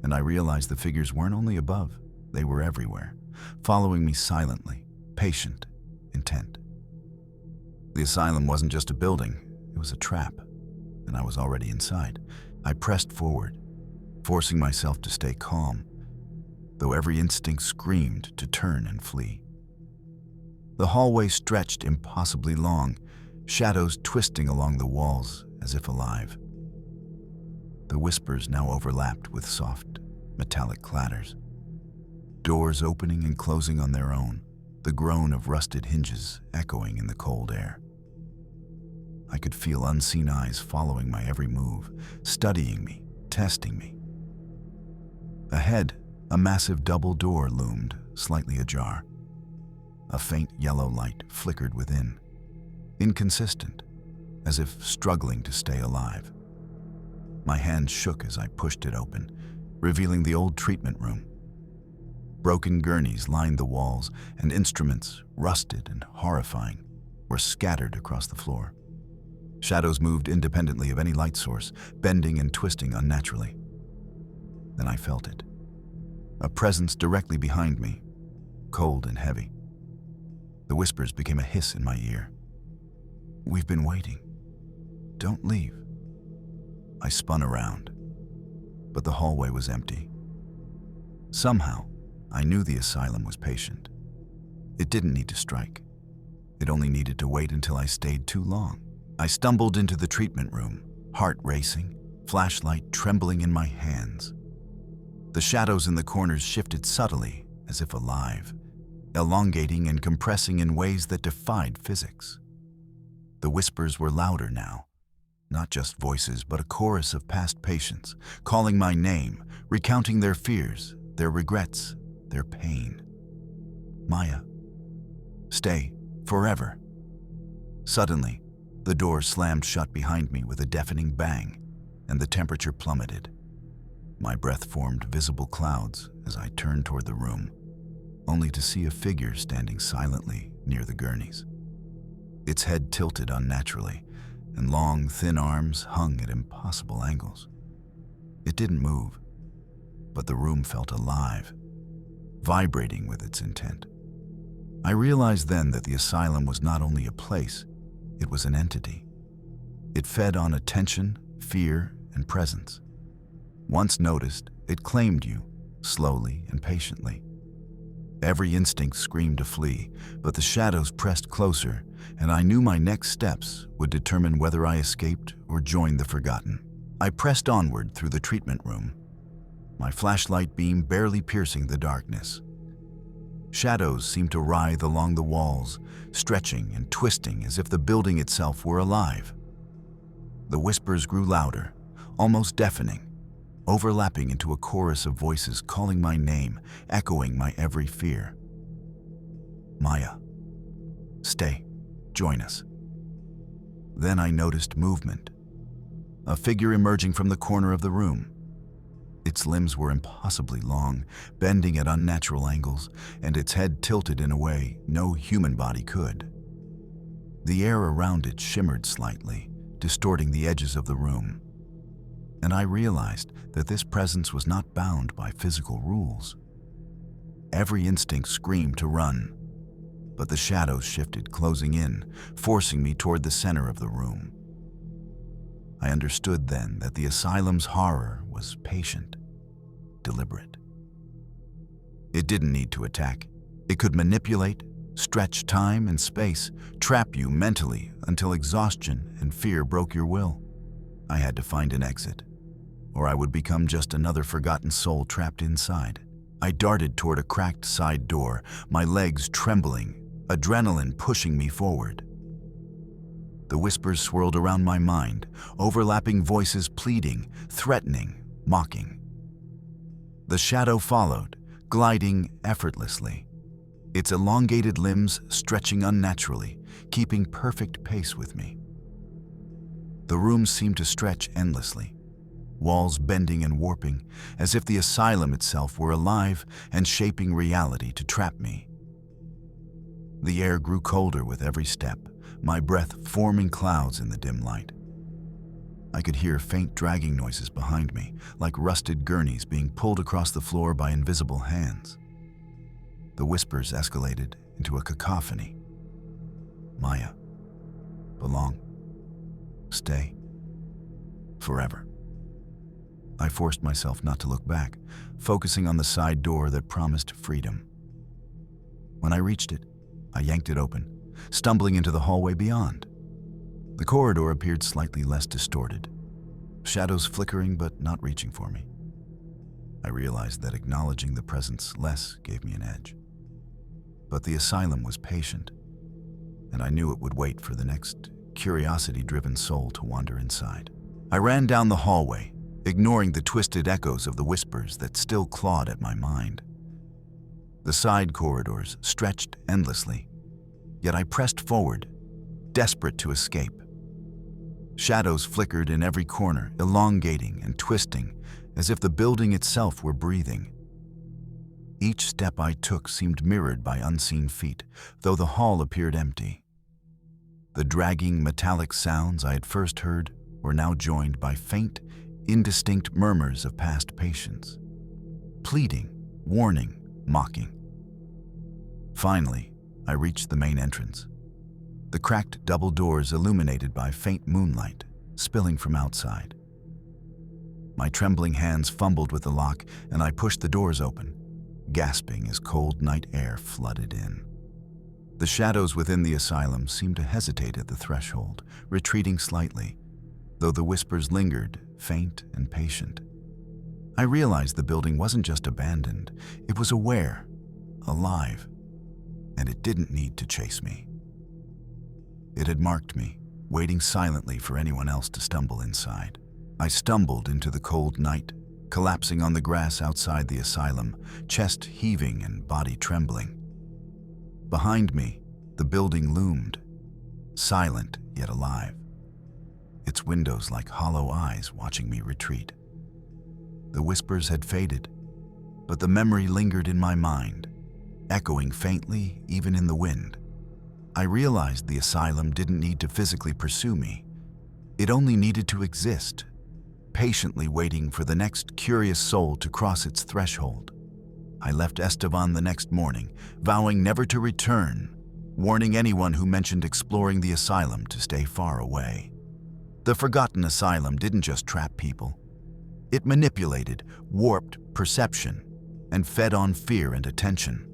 and I realized the figures weren't only above, they were everywhere, following me silently, patient, intent. The asylum wasn't just a building, it was a trap, and I was already inside. I pressed forward, forcing myself to stay calm, though every instinct screamed to turn and flee. The hallway stretched impossibly long, shadows twisting along the walls as if alive. The whispers now overlapped with soft, metallic clatters. Doors opening and closing on their own, the groan of rusted hinges echoing in the cold air. I could feel unseen eyes following my every move, studying me, testing me. Ahead, a massive double door loomed, slightly ajar. A faint yellow light flickered within, inconsistent, as if struggling to stay alive. My hand shook as I pushed it open, revealing the old treatment room. Broken gurneys lined the walls, and instruments, rusted and horrifying, were scattered across the floor. Shadows moved independently of any light source, bending and twisting unnaturally. Then I felt it. A presence directly behind me, cold and heavy. The whispers became a hiss in my ear. "We've been waiting. Don't leave." I spun around, but the hallway was empty. Somehow, I knew the asylum was patient. It didn't need to strike. It only needed to wait until I stayed too long. I stumbled into the treatment room, heart racing, flashlight trembling in my hands. The shadows in the corners shifted subtly, as if alive, elongating and compressing in ways that defied physics. The whispers were louder now, not just voices, but a chorus of past patients, calling my name, recounting their fears, their regrets, their pain. "Maya, stay, forever." Suddenly, the door slammed shut behind me with a deafening bang, and the temperature plummeted. My breath formed visible clouds as I turned toward the room, only to see a figure standing silently near the gurneys. Its head tilted unnaturally, and long, thin arms hung at impossible angles. It didn't move, but the room felt alive, vibrating with its intent. I realized then that the asylum was not only a place, it was an entity. It fed on attention, fear, and presence. Once noticed, it claimed you, slowly and patiently. Every instinct screamed to flee, but the shadows pressed closer, and I knew my next steps would determine whether I escaped or joined the forgotten. I pressed onward through the treatment room, my flashlight beam barely piercing the darkness. Shadows seemed to writhe along the walls, stretching and twisting as if the building itself were alive. The whispers grew louder, almost deafening, overlapping into a chorus of voices calling my name, echoing my every fear. "Maya, stay, join us." Then I noticed movement. A figure emerging from the corner of the room. Its limbs were impossibly long, bending at unnatural angles, and its head tilted in a way no human body could. The air around it shimmered slightly, distorting the edges of the room. And I realized that this presence was not bound by physical rules. Every instinct screamed to run. But the shadows shifted, closing in, forcing me toward the center of the room. I understood then that the asylum's horror was patient, deliberate. It didn't need to attack. It could manipulate, stretch time and space, trap you mentally until exhaustion and fear broke your will. I had to find an exit, or I would become just another forgotten soul trapped inside. I darted toward a cracked side door, my legs trembling, adrenaline pushing me forward. The whispers swirled around my mind, overlapping voices pleading, threatening, mocking. The shadow followed, gliding effortlessly, its elongated limbs stretching unnaturally, keeping perfect pace with me. The room seemed to stretch endlessly, walls bending and warping, as if the asylum itself were alive and shaping reality to trap me. The air grew colder with every step, my breath forming clouds in the dim light. I could hear faint dragging noises behind me, like rusted gurneys being pulled across the floor by invisible hands. The whispers escalated into a cacophony. Maya. Belong. Stay. Forever. I forced myself not to look back, focusing on the side door that promised freedom. When I reached it, I yanked it open, stumbling into the hallway beyond. The corridor appeared slightly less distorted, shadows flickering but not reaching for me. I realized that acknowledging the presence less gave me an edge. But the asylum was patient, and I knew it would wait for the next curiosity-driven soul to wander inside. I ran down the hallway, ignoring the twisted echoes of the whispers that still clawed at my mind. The side corridors stretched endlessly, yet I pressed forward, desperate to escape. Shadows flickered in every corner, elongating and twisting, as if the building itself were breathing. Each step I took seemed mirrored by unseen feet, though the hall appeared empty. The dragging, metallic sounds I had first heard were now joined by faint, indistinct murmurs of past patience. Pleading, warning, mocking. Finally, I reached the main entrance. The cracked double doors illuminated by faint moonlight spilling from outside. My trembling hands fumbled with the lock, and I pushed the doors open, gasping as cold night air flooded in. The shadows within the asylum seemed to hesitate at the threshold, retreating slightly, though the whispers lingered, faint and patient. I realized the building wasn't just abandoned, it was aware, alive, and it didn't need to chase me. It had marked me, waiting silently for anyone else to stumble inside. I stumbled into the cold night, collapsing on the grass outside the asylum, chest heaving and body trembling. Behind me, the building loomed, silent yet alive, its windows like hollow eyes watching me retreat. The whispers had faded, but the memory lingered in my mind, echoing faintly even in the wind. I realized the asylum didn't need to physically pursue me. It only needed to exist, patiently waiting for the next curious soul to cross its threshold. I left Estevan the next morning, vowing never to return, warning anyone who mentioned exploring the asylum to stay far away. The forgotten asylum didn't just trap people. It manipulated, warped perception, and fed on fear and attention.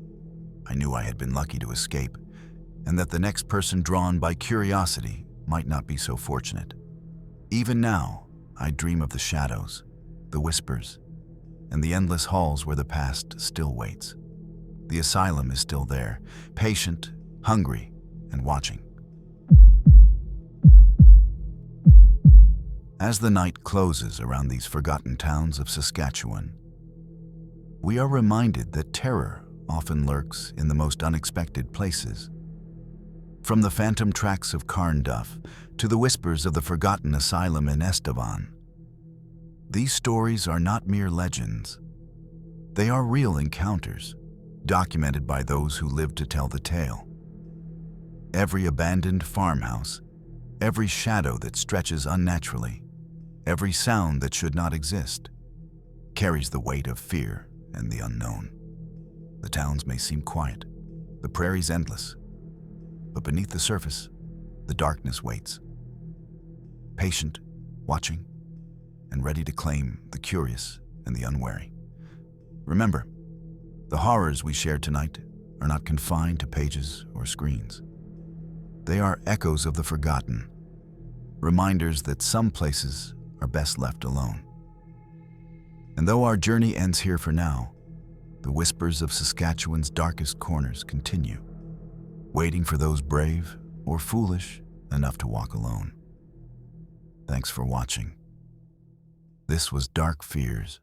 I knew I had been lucky to escape, and that the next person drawn by curiosity might not be so fortunate. Even now, I dream of the shadows, the whispers, and the endless halls where the past still waits. The asylum is still there, patient, hungry, and watching. As the night closes around these forgotten towns of Saskatchewan, we are reminded that terror often lurks in the most unexpected places. From the phantom tracks of Karnuff to the whispers of the forgotten asylum in Estevan, these stories are not mere legends. They are real encounters, documented by those who lived to tell the tale. Every abandoned farmhouse, every shadow that stretches unnaturally, every sound that should not exist, carries the weight of fear and the unknown. The towns may seem quiet, the prairies endless, but beneath the surface, the darkness waits. Patient, watching, and ready to claim the curious and the unwary. Remember, the horrors we shared tonight are not confined to pages or screens. They are echoes of the forgotten, reminders that some places are best left alone. And though our journey ends here for now, the whispers of Saskatchewan's darkest corners continue, waiting for those brave or foolish enough to walk alone. Thanks for watching. This was Dark Fears.